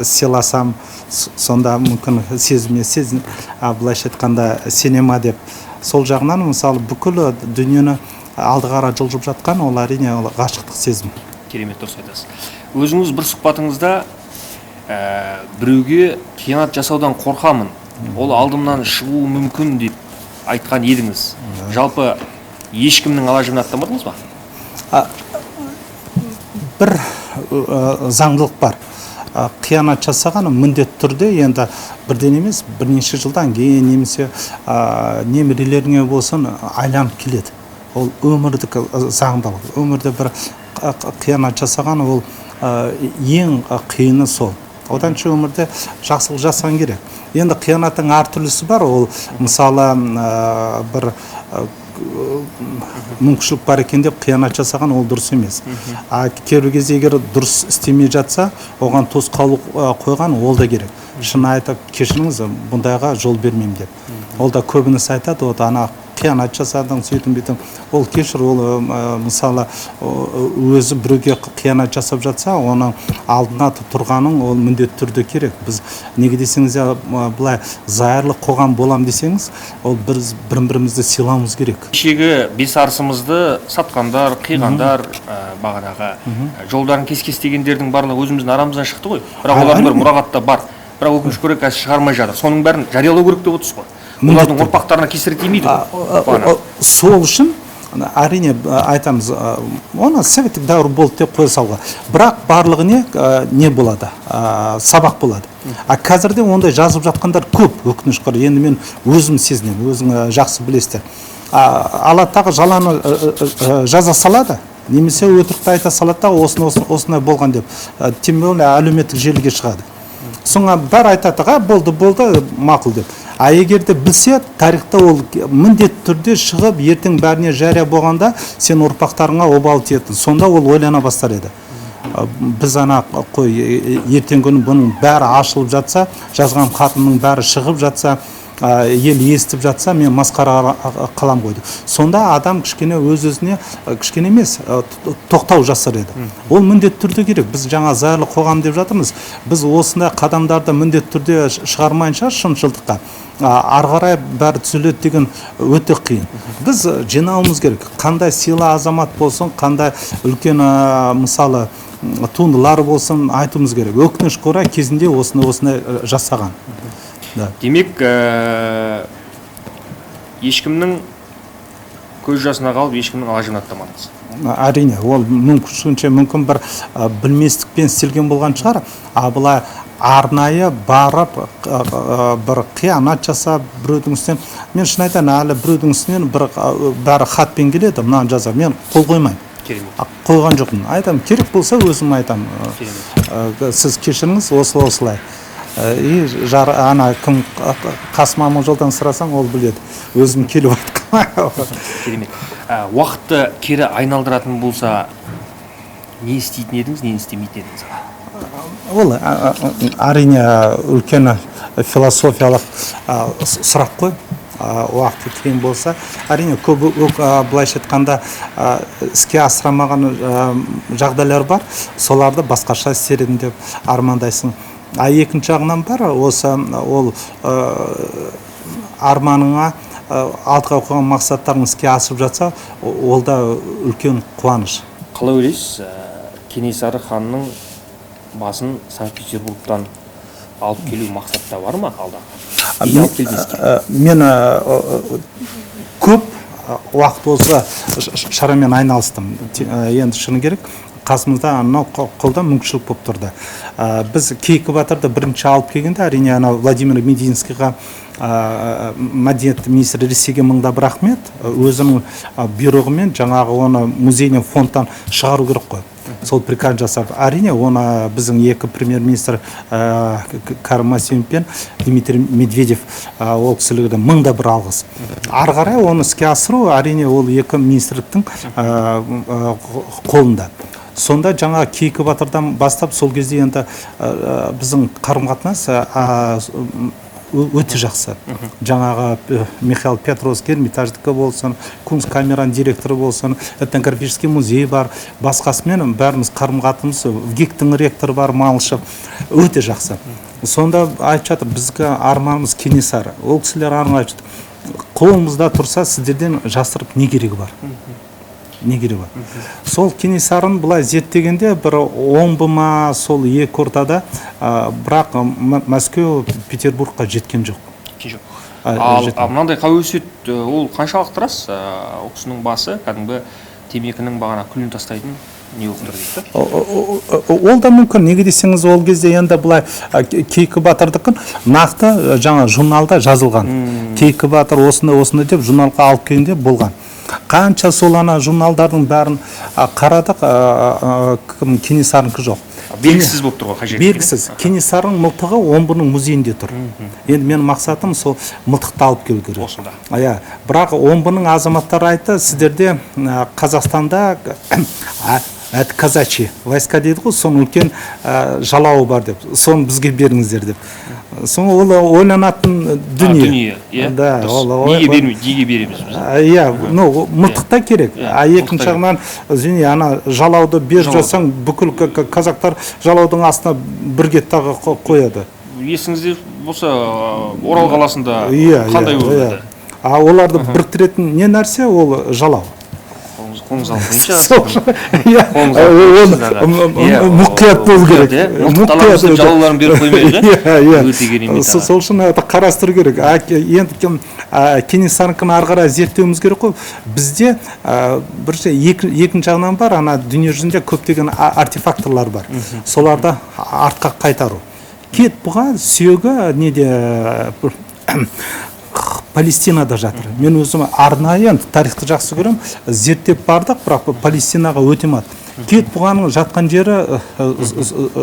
сыйласам, сонда мүмкін сезім былайша айтқанда сенема деп. Сол жағынан мысалы бүкіл дүниені алдыға қарай жылжып жатқан ол әрине ғашықтық сезім. Керемет, дұрыс айтасыз. Өзіңіз бір сұхбатыңызда біреуге қиянат жасаудан қорқамын, ол алдымнан шығуы мүмкін деп айтқан едіңіз. Жалпы ешкімнің ала жібін аттамадыңыз ба? Бір заңдылық бар. Қиянат жасаған міндетті түрде енді бірден емес, бірнеше жылдан кейін немесе немерелеріңе болсын айланып келеді. Ол өмірдік заңдылық. Өмірде бір қиянат жасаған ол ең қиыны сол. Одан кейін өмірде жақсылық жасаған керек. Енді қиянаттың әртүрлісі бар. Ол мысалы бір мүмкіншілік бар екен деп қиянат жасаған ол дұрыс емес. Кейбір кезде егер дұрыс істемей жатса, оған тосқауыл қойған ол да керек. Шын айтып, кешіріңіз, бұндайға жол бермеймін деп. Ол да көбінесе айтады, ана қиянат жасадың, сөйтім бүйтім. Ол кешір, ол мысалы өзі біреуге қиянат жасап жатса, оның алдына тұрғаның ол міндетті түрде керек. Біз неге десеңіз, былай зайырлы қоғам болам десеңіз, ол біз бірін-бірімізді сыйлауымыз керек. Кешегі бес арысымызды сатқандар, қиғандар, бағанағы жолдарын кескестегендердің барлығы өзіміздің арамыздан шықты ғой. Бірақ олардың бір мұрағатта бар. Бірақ өкінішке орай қазір шығармай жатыр. Соның бәрін жариялау керек деп отырсыз ғой. Олардың ұрпақтарына кесір тимейді ғой. Сол үшін әрине айтамыз, оны советтік дәуір болды деп қоя салға. Бірақ барлығы не болады? Сабақ болады. Қазірде ондай жазып жатқандар көп, өкінішке орай. Енді мен өзім сезінемін, өзің жақсы білесіздер. Алаттағы жаланы жаза салады, немесе өтірікті айта салады да осындай болған деп. Тем более әлеуметтік желіге шығады. Соңға бәрі айтады, болды, мақұл деп. Егерде білсе, тарихта ол міндетті түрде шығып, ертең бәріне жария болғанда, сен ұрпақтарыңа обал тиетін. Сонда ол ойлана бастар еді. Біз ертең күні бұның бәрі ашылып жатса, жазған қатының бәрі шығып жатса, ел естіп жатса, мен масқара қалам қойды. Сонда адам кішкене өз-өзіне, кішкене емес, тоқтау жасар еді. Ол міндетті түрде керек. Біз жаңа зайырлы қоғам деп жатырмыз. Біз осындай қадамдарды міндетті түрде шығармайынша шыншылдыққа. Арғарай бәрі түзеледі деген өте қиын. Біз жинауымыз керек. Қандай сыйлы азамат болсын, қандай үлкен мысалы туындылар болсын айтуымыз керек. Өкінішке орай кезінде осындай жасаған. Демек, ешкімнің көз жасына қалып, ешкімнің ала жібін аттамадыңыз. Әрине, ол мүмкін бір білместікпен істелген болған шығар. Бұлай арнайы барып, бір қиянат жасап, біреудің үстінен, мен шын айтайын, әлі біреудің үстінен бәрі хатпен келеді, мұнан жаза, мен қол қоймаймын. Қойған жоқпын. Айтам, керек болса өзім айтам. Сіз кешіріңіз, осылай. Ана кім қасымамын жолдан сұрасаң, ол біледі. Өзім келіп айтқан. Керемет. Уақытты кері айналдыратын болса, не істейтін едіңіз, не істемейтін едіңіз? Ол әрине үлкен философиялық сұрақ қой. Уақытты кейін болса, әрине көп былайша айтқанда іске асырамаған жағдайлар бар. Соларды басқаша істер едім деп армандайсың. Екінші жағынан бар, ол арманыңа алдыға қойған мақсаттарың іске асып жатса, ол да үлкен қуаныш. Қалай ойлайсыз, Кенесары ханның басын Санкт-Петербургтан алып келу мақсатта бар ма алда? Мен көп уақыт осы шарамен айналыстым. Енді шыны керек, қасымызда анау қолда мүмкіншілік болып тұрды. Біз Кейкі Батырды бірінші алып келгенде, әрине Владимир Мединскийға, мәдениет министрі Ресейге мыңдап рахмет. Өзінің бұйрығымен жаңағы оны музейден фондтан шығару керек қой. сол приказ жасап, әрине оны біздің екі премьер-министр Кәрім Мәсімов пен Дмитрий Медведев ол кісілерге мыңда бір алғыс. Ары қарай оны іске асыру әрине ол екі министрліктің қолында. Сонда жаңа Кейкі Батырдан бастап сол кезде енді біздің қарым-қатынас өте жақсы. Жаңағы Михаил Петровский, Эрмитаждікі болсын, Кунсткамераның директоры болсын, этнографический музей бар, басқасымен бәріміз қарым-қатынас, ВГИК-тің ректоры бар, Малышев, өте жақсы. Сонда айтып жатыр, бізге арманымыз Кенесары. Ол кісілер арман айтып жатыр, қолымызда тұрса сіздерден жасырып не керегі бар? Не керек бар? Сол Кенесарын былай зерттегенде бір омбы ма сол екі ортада, бірақ Мәскеу, Петербургқа жеткен жоқ. Ал мынандай қауесет ол қаншалықты рас? Ол кісінің басы кәдімгі темекінің бағана күлін тастайтын не оқытыр дейді? Ол да мүмкін. Неге десеңіз, ол кезде енді былай Кейкі Батырдікін нақты жаңа журналда жазылған. Кейкі Батыр осында деп журналға алып келгенде болған. Қанша сол ана журналдардың бәрін қарадық, Кенесарынікі жоқ. Белгісіз болып тұр ғой, қажет. Белгісіз. Кенесарының мылтығы Омбының музейінде тұр. Енді менің мақсатым сол мылтықты алып келу керек. Осында. Бірақ Омбының азаматтары айтты, сіздерде Қазақстанда казачий войска дейді ғой, соның үлкен жалауы бар деп, соны бізге беріңіздер деп. Соны ол ойланатын дүние. Неге береміз біз? Мылтықта керек. Екінші жағынан, ана жалауды бер жасаң, бүкіл казактар жалаудың астына бір кеттағы қояды. Есіңізде болса, Орал қаласында қандай болды? Оларды біріктіретін не нәрсе, ол жалау. Қолыңыз мұқият болу керек. Мұқталарымыздың жалауларын беріп қоймайды. Сол үшін қарастыру керек. Енді Кенесарынікін ары қарай зерттеуіміз керек қой. Бізде екінші жағынан бар, ана дүние жүзінде көптеген артефакторлар бар. Соларды артқа қайтару. Кет бұға сүйегі неде Палестинада жатыр. Мен өзім арнайы тарихты жақсы көрем, зерттеп бардық, бірақ Палестинаға өтемеді. Кет бұғаның жатқан жері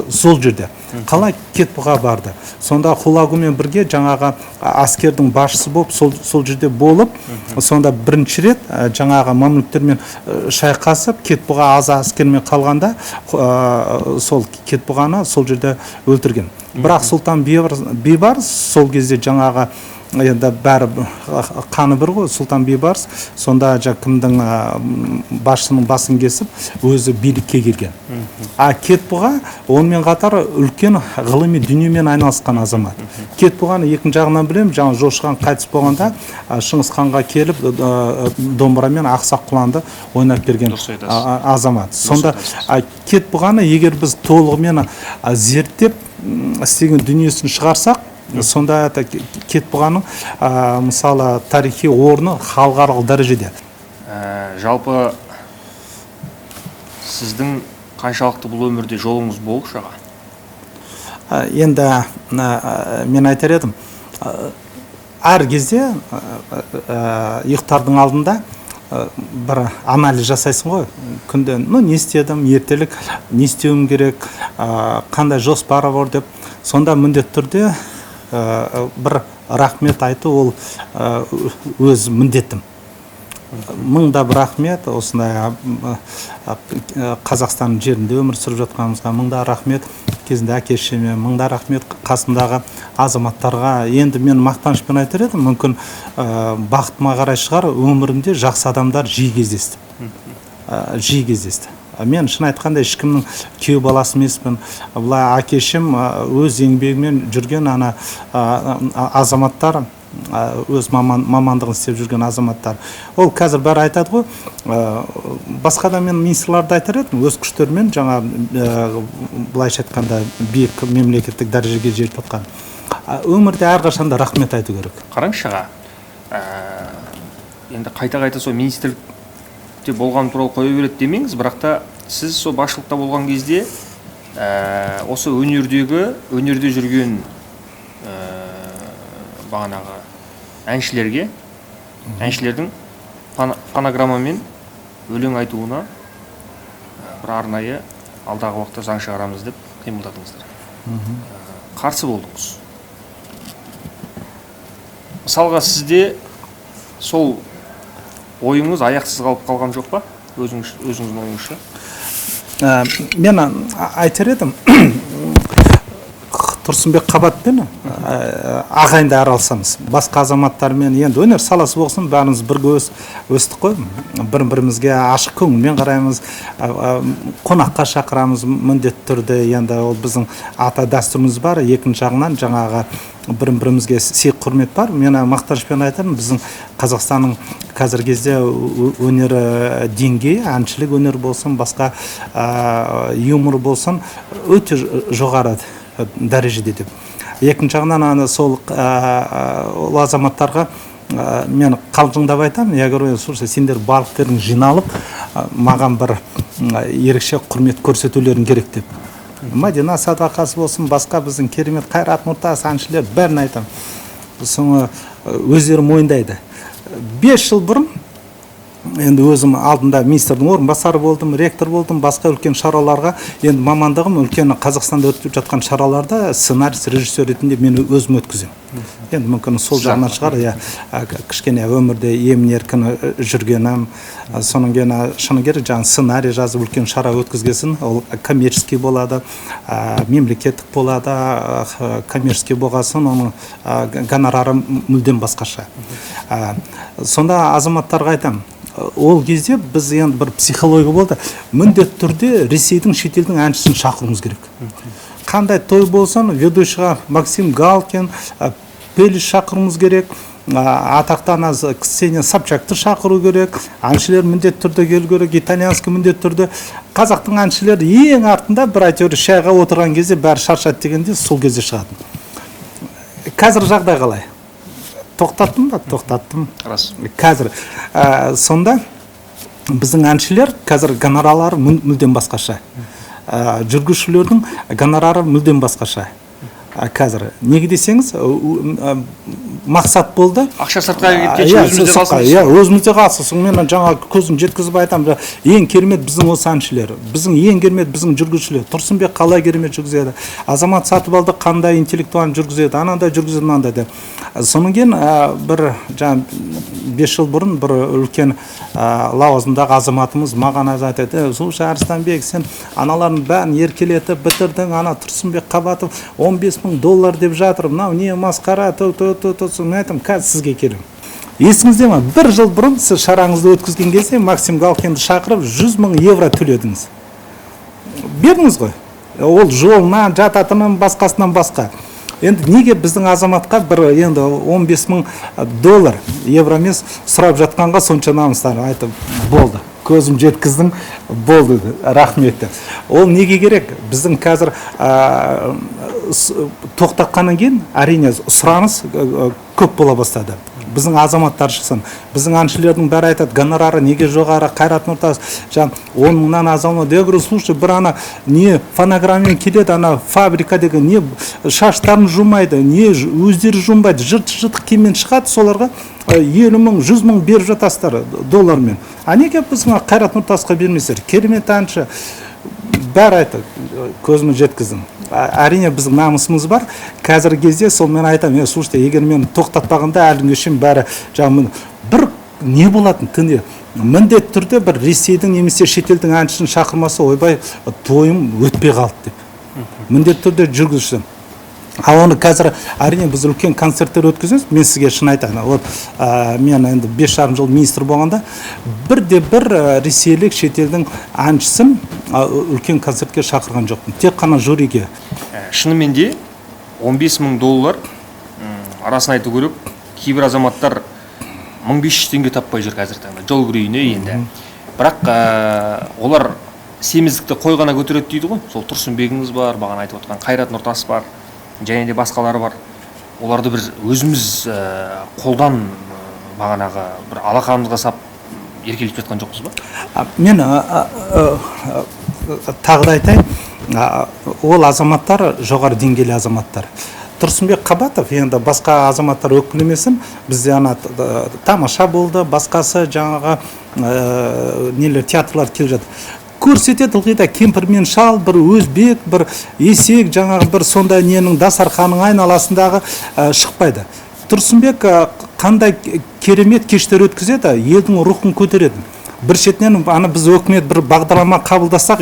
сол жерде. Қалай Кет бұға барды? Сонда Хулагумен бірге жаңағы аскердің басшысы болып, сол жерде болып, сонда бірінші рет жаңағы мамлюктермен шайқасып, Кет бұға аз аскермен қалғанда, сол Кет бұғаны сол жерде өлтірген. Бірақ Сұлтан Бейбарыс сол кезде жаңағы енді бәрі қаны бір ғой, Сұлтан Бейбарыс, сонда кімдің басшының басын кесіп, өзі билікке келген. Кет бұға онымен қатар үлкен ғылыми дүниемен айналысқан азамат. Кет бұғаны екінші жағынан білем, жаңа Жошыған қайтыс болғанда Шыңғыс ханға келіп домбырамен ақсақ құланды ойнап берген азамат. Сонда Кет бұғаны егер біз толығымен зерттеп істеген дүниесін шығарсақ, сонда Кет бұғаның мысалы тарихи орны халықаралық дәрежеде. Жалпы сіздің қаншалықты бұл өмірде жолыңыз болушы аға? Енді мен айтар едім, әр кезде ұйықтардың алдында бір анализ жасайсың ғой, күнде не істедім, ертелік не істеуім керек, қандай жоспары бар деп. Сонда міндетті түрде бір рахмет айту ол өз міндетім. Мыңда бір рахмет, осындай Қазақстан жерінде өмір сүріп жатқанымызға мыңда рахмет, кезінде әке-шешеме мыңда рахмет, қасымдағы азаматтарға. Енді мен мақтанышпен айтар едім, мүмкін бақытыма қарай шығар, өмірімде жақсы адамдар жиі кездесті. Мен шын айтқанда ешкімнің күйеу баласы емеспін. Бұлай әкешім өз еңбегімен жүрген ана азаматтар, өз мамандығын істеп жүрген азаматтар. Ол қазір бәрі айтады ғой, басқа да мен министрларды айтар едім, өз күштерімен жаңа бұлайша айтқанда биік мемлекеттік дәрежеге жетіп жатқан. Өмірде әрқашанда рахмет айту керек. Қараңызшы аға, енді қайта сол министрлік болған туралы қоя береді демеңіз, бірақ та сіз сол басшылықта болған кезде осы өнерде жүрген бағанағы әншілердің фонограммамен өлең айтуына бір арнайы алдағы уақытта заң шығарамыз деп қимылдадыңыздар. Қарсы болдыңыз. Мысалға сізде сол ойыңыз аяқсыз қалып қалған жоқ па? Өзіңіздің ойыңызша? Мен айтар едім, Тұрсынбек Қабатпен ағайынды араласамыз. Басқа азаматтармен енді өнер саласы болсын, бәріміз бірге өстік қой. Бір-бірімізге ашық көңілмен қараймыз, қонаққа шақырамыз міндетті түрде. Енді ол біздің ата дәстүріміз бар. Екінші жағынан жаңағы бір-бірімізге сый құрмет бар. Мен мақтанышпен айтамын, біздің Қазақстанның қазір кезде өнер деңгейі, әншілік өнер болсын, басқа юмор болсын, өте жоғары дәрежеде деп. Екінші жағынан сол азаматтарға мен қалжыңдап айтамын, егер сендер балықтерің жиналып, маған бір ерекше құрмет көрсетулерің керек деп. Мәдина Садуақасы болсын, басқа біздің керемет Қайрат Нұртас әншілер бәрін айтамын. Соны өздері мойындайды. 5 жыл бұрын енді өзім алдында министрдің орынбасары болдым, ректор болдым, басқа үлкен шараларға, енді мамандығым үлкен Қазақстанда өтіп жатқан шараларда сценарист, режиссер ретінде мен өзім өткіземін. Енді мүмкін сол жағынан шығар, кішкене өмірде емін-еркін жүргенім, соның кейін шыны керек жаңағы сценарий жазып үлкен шара өткізгесін, ол коммерческий болады, мемлекеттік болады, коммерческий болғасын, оның гонорары мүлдем басқаша. Сонда азаматтарға айтамын, ол кезде біз енді бір психология болды. Міндетті түрде Ресейдің, шетелдің әншісін шақыруымыз керек. Қандай той болсын, ведущийға Максим Галкин, Пелиш шақыруымыз керек, атақты Ксения Собчакты шақыру керек, әншілер міндетті түрде келу керек, итальянский міндетті түрде. Қазақтың әншілері ең артында бір әйтеуір шайға отырған кезде бәрі шаршады дегенде сол кезде шығады. Қазір жағдай қалай? Тоқтаттым ба? Тоқтаттым. Рас. Қазір сонда біздің әншілер қазір гонорарлары мүлдем басқаша. Жүргізушілердің гонорары мүлдем басқаша. Қазір неге десеңіз, мақсат болды. Ақша сыртқа кеткенше өзімізде қалсын. Өзімізде қалсын. Мен жаңа көзім жеткізіп айтамын, ең керемет біздің осы әншілер, біздің ең керемет біздің жүргізушілер. Тұрсынбек қалай керемет жүргізеді, Азамат Сатыбалды қандай интеллектуалды жүргізеді, анандай жүргізеді, мынандай деп. Соның кейін бір 5 жыл бұрын бір үлкен лауазымдағы азаматымыз маған айтады, слушай, Арыстанбек, сен аналардың бәрін еркелетіп бітірдің, ана Тұрсынбек Қабатов $15,000 деп жатыр, мынау не масқара, мен айтам, қазір сізге келем. Есіңізде ме, 1 жыл бұрын сіз шараңызды өткізген кезде Максим Галкинді шақырып €100,000 төледіңіз. Бердіңіз ғой. Ол жолынан, жататынын, басқасынан басқа. Енді неге біздің азаматқа бір енді $15,000 евро емес сұрап жатқанға сонша намыстар айтып болды. Көзім жеткіздің, болды, рахметті. Ол неге керек? Біздің қазір тоқтатқаннан кейін әрине сұраныс көп бола бастады. Біздің азаматтар шықсын. Біздің әншілердің бәрі айтады, гонорары неге жоғары, Қайрат Нұртас, $10 мыңнан аз алмады. Я говорю, слушай, бір ана не фонограммен келеді, ана фабрика деген, не шаштарын жумайды, не өздері жумбайды, жыртық киіммен шығады, соларға 50 мың, 100 мың беріп жатасыздар доллармен. А неге біздің Қайрат Нұртасқа бермейсіздер? Керемет әнші. Бәрі айтады, көзімі жеткіздім. Әрине біздің намысымыз бар. Қазіргі кезде сол мен айтамын, слушайте, егер мен тоқтатпағанда әлі үшін бәрі бір не болатын түнде. Міндетті түрде бір Ресейдің немесе шетелдің әншісін шақырмаса, ойбай, тойым өтпей қалды деп. Міндетті түрде жүргізуші. Ал оны қазір әрине біз үлкен концерттер өткіземіз. Мен сізге шын айтайын. Мен енді 5,5 жыл министр болғанда бір ресейлік шетелдің әншісін үлкен концертке шақырған жоқпын. Тек қана жюриге. Шынымен де $15,000 арасын айту керек. Кейбір азаматтар $1,500 таппай жүр қазір таңда жол күрейіне енді. Бірақ олар семіздікті қойғана көтереді дейді ғой. Сол Тұрсынбегіңіз бар, маған айтып отқан Қайрат Нұртас бар. Және де басқалары бар. Оларды бір өзіміз қолдан бағанағы бір алақанымызға сап еркелеп жатқан жоқпыз ба? Мен тағы да айтайын, ол азаматтар жоғары деңгейлі азаматтар. Тұрсынбек Қабатов, енді басқа азаматтар өкілемесін, бізде тамаша болды, басқасы жаңағы нелер театрлар келіп жатыр. көрсетеді ылғи да кемпір мен шал, бір өзбек, бір есек, жаңағы бір сондай ненің дастарханның айналасындағы шықпайды. Тұрсынбек қандай керемет кештер өткізеді, елдің рухын көтереді. Бір шетінен біз өкімет бір бағдарлама қабылдасақ,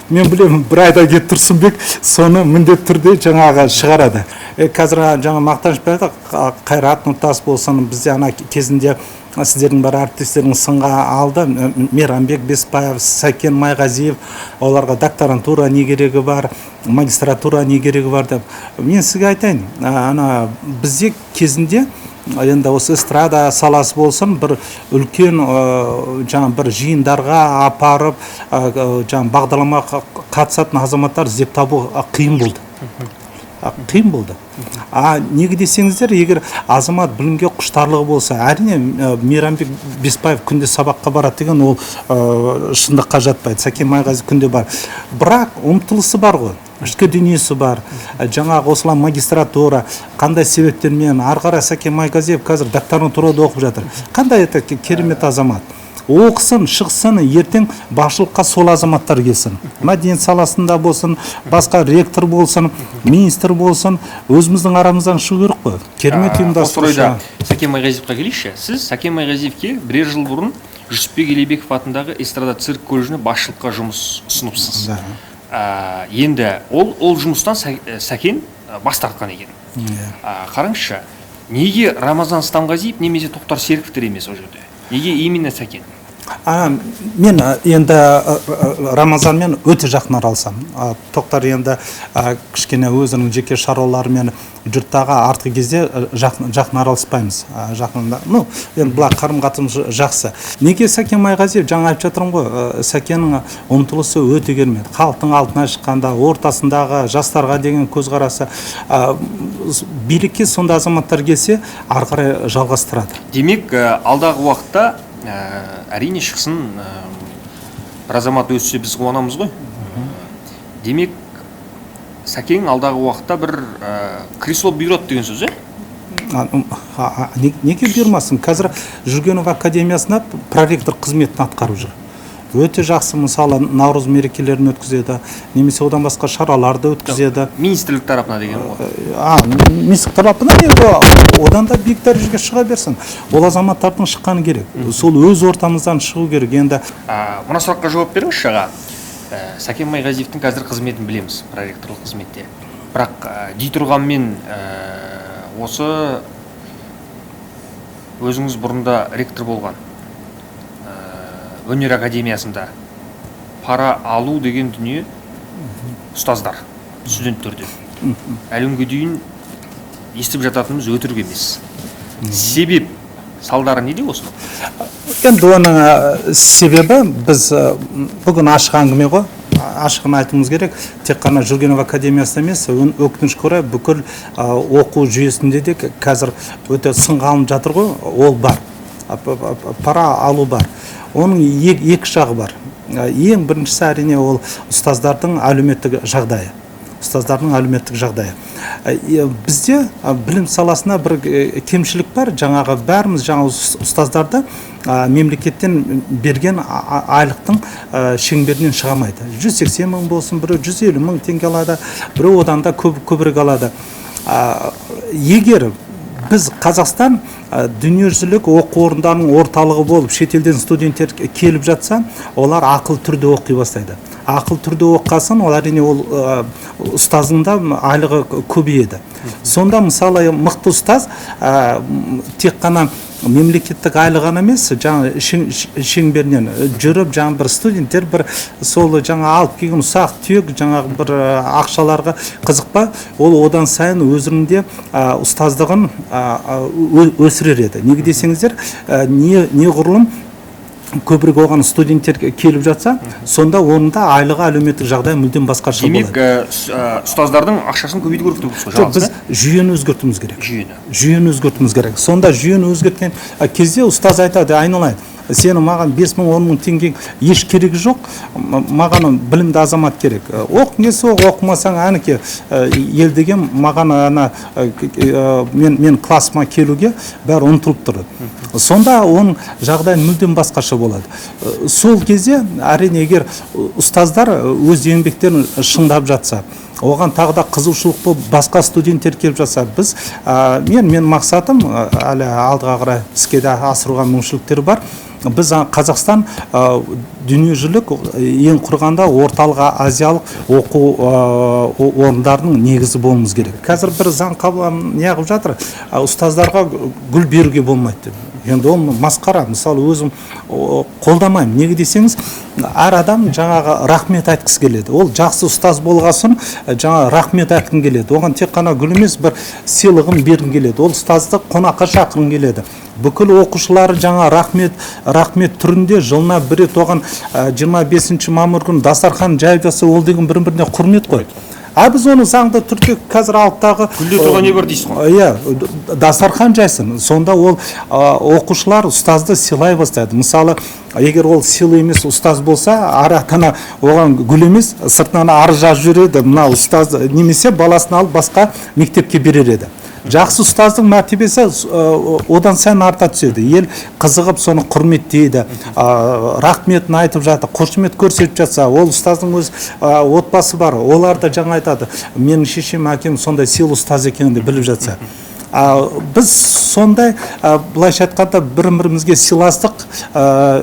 мен білемін, бір айда кет Тұрсынбек соны міндетті түрде жаңағы шығарады. Қазір жаңа Мақтанышбай Қайрат Нұртас болсын, бізде кезінде сіздердің бар әріптестердің сынға алды. Мейрамбек Беспаев, Сәкен Майғазиев, оларға докторантура не керегі бар, магистратура не керегі бар деп. Мен сізге айтайын, бізде кезінде енді осы эстрада саласы болсын, бір үлкен бір жиындарға апарып, бағдарламаға қатысатын азаматтар іздеп табу қиын болды. Қиын болды. Неге десеңіздер, егер азамат білімге құштарлығы болса, әрине Мейрамбек Беспаев күнде сабаққа барады деген ол шындыққа жатпайды. Сәкен Майғазиев күнде бар. Бірақ ұмтылысы бар ғой. Ішкі дүниесі бар. Жаңағы осылай магистратура, қандай себептермен, арғара Сәкен Майғазиев қазір докторантурада оқып жатыр. Қандай керемет азамат. Оқысын, шықсын, ертең басшылыққа сол азаматтар келсін. Мәдениет саласында болсын, басқа ректор болсын, министр болсын, өзіміздің арамыздан шығу керек қой. Керемет ұйымдастырушы. Осы орайда Сәкен Майғазиевқа келейікші. Сіз Сәкен Майғазиевке бірер жыл бұрын Жүсіпбек Елебеков атындағы эстрада цирк колледжіне басшылыққа жұмыс ұсыныпсыз. Енді ол жұмыстан Сәкен бас тартқан екен. Қараңызшы, неге Рамазан Стамғазиев немесе Тоқтар Серіковтер емес ол жерде? Неге именно Сәкен? Мен енді Рамазанмен өте жақын араласам. Тоқтар енді кішкене өзінің жеке шаруаларымен жұрттағы артқы кезде жақын араласпаймыз. Енді бұлар қарым-қатынымыз жақсы. Неге Сәкен Майғазиев, жаңа айтып жатырмын ғой, Сәкеннің ұмтылысы өте керемет. Халықтың алдына шыққанда, ортасындағы жастарға деген көзқарасы, билікке сонда азаматтар келсе, ары қарай жалғастырады. Демек, алдағы уақытта әрине шықсын, бір азамат өссе біз қуанамыз ғой. Демек, Сәкен алдағы уақытта бір кресло бұйырады деген сөз, Неге бұйырмасын? Қазір Жүргенов академиясына проректор қызметін атқарып жүр. Өте жақсы, мысалы, Наурыз мерекелерін өткізеді, немесе одан басқа шараларды өткізеді. Министрлік тарапына деген ғой. Министрлік тарапына одан да биік дәрежеге шыға берсін. Ол азаматтардың шыққаны керек. Сол өз ортамыздан шығу керек. Енді мына сұраққа жауап беріңізші аға. Сәкен Майғазиевтің қазір қызметін білеміз, проректорлық қызметте. Бірақ дей тұрғанмен осы өзіңіз бұрында ректор болған өнер академиясында пара алу деген дүние ұстаздар, студенттерден әлі күнге дейін естіп жататынымыз өтірік емес. Себеп, салдары неде осының? Енді оның себебі біз бүгін ашық әңгіме ғой, ашығын айтуымыз керек. Тек қана Жүргенов академиясында емес, өкінішке орай бүкіл оқу жүйесінде де қазір өте сынға алынып жатыр ғой, ол бар. Пара алу бар. Оның екі жағы бар. Ең біріншісі әрине ол ұстаздардың әлеуметтік жағдайы. Бізде білім саласына бір кемшілік бар. Жаңағы бәріміз ұстаздарды мемлекеттен берген айлықтың шеңберінен шығамайды. 180 мың болсын, бірі 150 мың теңге алады, бірі одан да көбірек алады. Егер біз Қазақстан дүниежүзілік оқу орындарының орталығы болып, шетелден студенттер келіп жатса, олар ақыл түрде оқи бастайды. Ақыл түрде оққасын, ол әрине ол ұстаздың да айлығы көбейеді. Сонда мысалы мықты ұстаз тек қана мемлекеттік айлық ғана емес, жаңа шеңберінен жүріп, жаңа бір студенттер бір сол жаңа алып келген ұсақ түйек жаңа бір ақшаларға қызықпа, ол одан сайын өзінде ұстаздығын өсірер еді. Неге десеңіздер, не ғұрлым көбірек оған студенттер келіп жатса, сонда онда айлығы әлеуметтік жағдай мүлдем басқаша болады. Демек, ұстаздардың ақшасын көбейту керек деп отырсыз. Біз жүйені өзгертуіміз керек. Жүйені өзгертуіміз керек. Сонда жүйені өзгерткен кезде ұстаз айтады, айналайын, сені маған 5 мың 10 мың теңге еш керегі жоқ, маған білімді азамат керек. Оқың келсе оқымасаң әніке ел деген маған ана мен классыма келуге бәрі ұмтылып тұрады. Сонда оның жағдайын мүлдем басқаша болады. Сол кезде әрине егер ұстаздар өз еңбектерін шыңдап жатса, оған тағы да қызығушылық болып басқа студенттер келіп жатса, біз мен мақсатым әлі алдыға қарай іске де асыруға мүмкіншіліктер бар. Біз Қазақстан дүниежүзілік ең құрғанда орталық азиялық оқу орындарының негізі болуымыз керек. Қазір бір заң неғып жатыр, ұстаздарға гүл беруге болмайды деп. Енді ол масқара, мысалы өзім қолдамаймын. Неге десеңіз, әр адам жаңағы рахмет айтқысы келеді. Ол жақсы ұстаз болғасын, жаңа рахмет айтқым келеді. Оған тек қана гүл емес, бір сыйлығын бергім келеді. Ол ұстазды қонаққа шақырғым келеді. Бүкіл оқушылары жаңа рахмет түрінде жылына бір рет оған 25 мамыр күні дастархан жайып жатса, ол деген бірін-біріне құрмет қой. Біз оны заңды түрде қазір алыптағы гүлде тұрған не бар дейсіз ғой? Иә, дастархан жайсын. Сонда ол оқушылар ұстазды сыйлай бастайды. Мысалы, егер ол сыйлы емес ұстаз болса, ата-ана оған гүл емес, сыртынан арыз жазып жүреді. Мына ұстаз немесе баласын алып басқа мектепке берер еді. Жақсы ұстаздың мәртебесі одан сайын арта түседі. Ел қызығып соны құрметтейді, рахметін айтып жатыр, қошемет көрсетіп жатса, ол ұстаздың өз отбасы бар, олар да жаңа айтады, менің шешем, әкем сондай сыйлы ұстаз екенін біліп жатса. Біз сондай былайша айтқанда бір-бірімізге сыйластық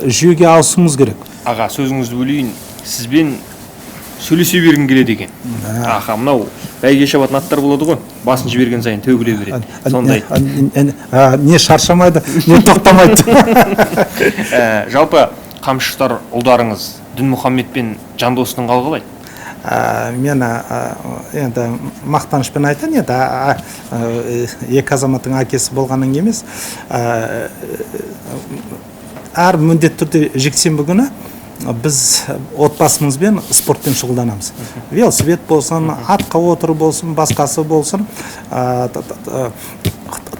жүйеге ауысуымыз керек. Аға, сөзіңізді бөлейін, сізбен сөйлесе бергім келеді екен. Аха, мынау бәйге шабатын аттар болады ғой, басын жіберген сайын төгіле береді. Сондай. Не шаршамайды, не тоқтамайды. Жалпы Қамшыштар ұлдарыңыз Дінмұхаммед пен Жандостың қалай? Мен енді мақтанышпен айтайын, енді екі азаматтың әкесі болғаннан емес, әр міндетті түрде жексенбі күні біз отбасымызбен спортпен шұғылданамыз. Велосипед болсын, атқа отыру болсын, басқасы болсын,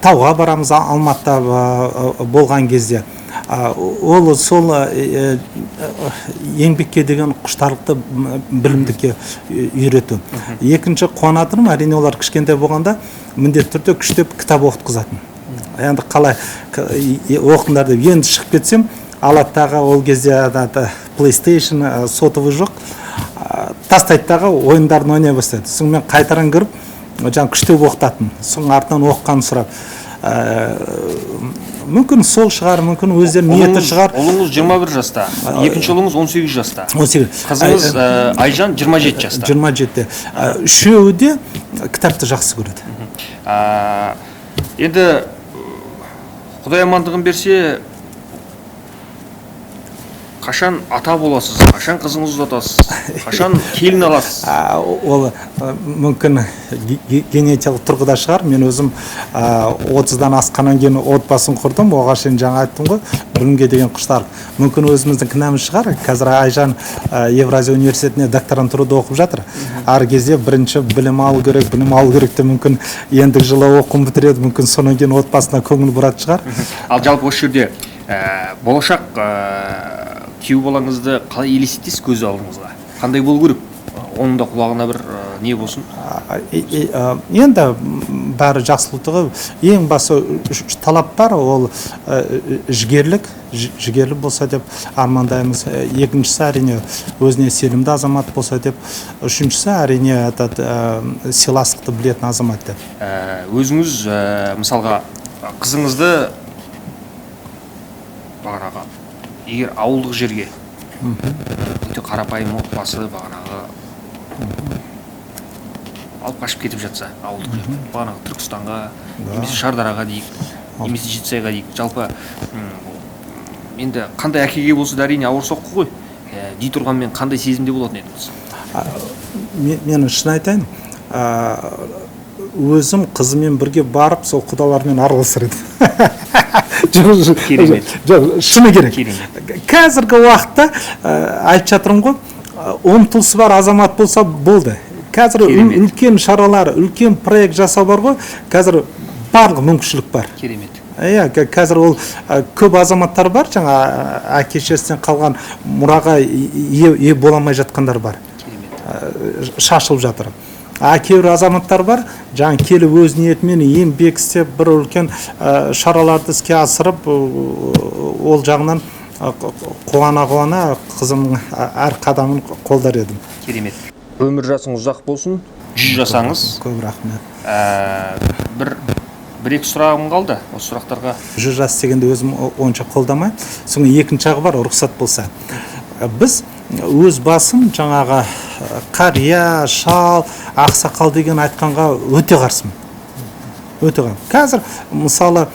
тауға барамыз Алматыда болған кезде. Ол сол еңбекке деген құштарлықты білімдікке үйрету. Екінші қуанатыным, әрине олар кішкентай болғанда міндетті түрде күштеп кітап оқытқызатын. Енді қалай оқыңдар деп енді шығып кетсем, Алаттағы ол кезде PlayStation, сотовый жоқ, тастайттағы ойындарын ойнай бастайды. Соң мен қайтаран кіріп, жаңа күштеп оқытатын, соң артынан оққанын сұрап. Мүмкін сол шығар, мүмкін өздері ниеті шығар. Ұлыңыз 21 жаста, екінші ұлыңыз 18 жаста. 18. Қызыңыз Айжан 27 жаста. 27-те. Үшеуі де кітапты жақсы көреді. Енді Құдай амандығын берсе, қашан ата боласыз, қашан қызыңыз ұзатасыз, қашан келін аласыз? Ол мүмкін генетикалық тұрғыда шығар. Мен өзім 30-дан асқаннан кейін отбасын құрдым. Оған шейін жаңа айттым ғой, білімге деген құштарлық. Мүмкін өзіміздің кінәміз шығар. Қазір Айжан Евразия университетіне докторантурада оқып жатыр. Ар кезде бірінші білім алу керек те мүмкін ендігі жылы оқуын бітіреді, мүмкін сонан кейін отбасына көңіл бұратын шығар. Ал жалпы осы жерде болашақ күйеу балаңызды қалай елестетесіз көз алдыңызға? Қандай болу керек? Оның да құлағына бір не болсын? Енді бәрі жақсылығы, ең басы талап бар, ол жігерлі болса деп армандаймыз. Екіншісі әрине өзіне сенімді азамат болса деп, үшіншісі әрине сыйластықты білетін азамат деп. Өзіңіз мысалға қызыңызды бағанағы егер ауылдық жерге өте қарапайым отбасы бағанағы алып қашып кетіп жатса, ауылдық жерге, бағанағы Түркістанға, немесе Шардараға дейік, немесе Жетісайға дейік, жалпы енді қандай әкеге болса да әрине ауыр соққы ғой, дей тұрғанмен қандай сезімде болатын едіңіз? Мен шын айтайын, өзім қызымен бірге барып, сол құдалармен араласыр едім. Шыны керек. Қазіргі уақытта айтып жатырмын ғой, ұмтылысы бар азамат болса болды. Қазір үлкен шаралар, үлкен проект жасау бар ғой, қазір барлық мүмкіншілік бар. Керемет. қазір ол көп азаматтар бар, жаңа әке шешесінен қалған мұраға ие бола алмай жатқандар бар. Шашылып жатыр. Кейбір азаматтар бар, жаңа келіп өз ниетімен еңбек істеп, бір үлкен шараларды іске асырып, ол жағынан қуана қызымның әр қадамын қолдар едім. Керемет. Өмір жасыңыз ұзақ болсын, 100 жасаңыз. Көп рахмет. Бір-екі сұрағым қалды, осы сұрақтарға. 100 жас дегенде өзім онша қолдамай. Соң екінші жағы бар, рұқсат болса. Біз өз басым жаңағы қария, шал, ақсақал деген айтқанға өте қарсымын. Өте қарсымын. Қазір мысалы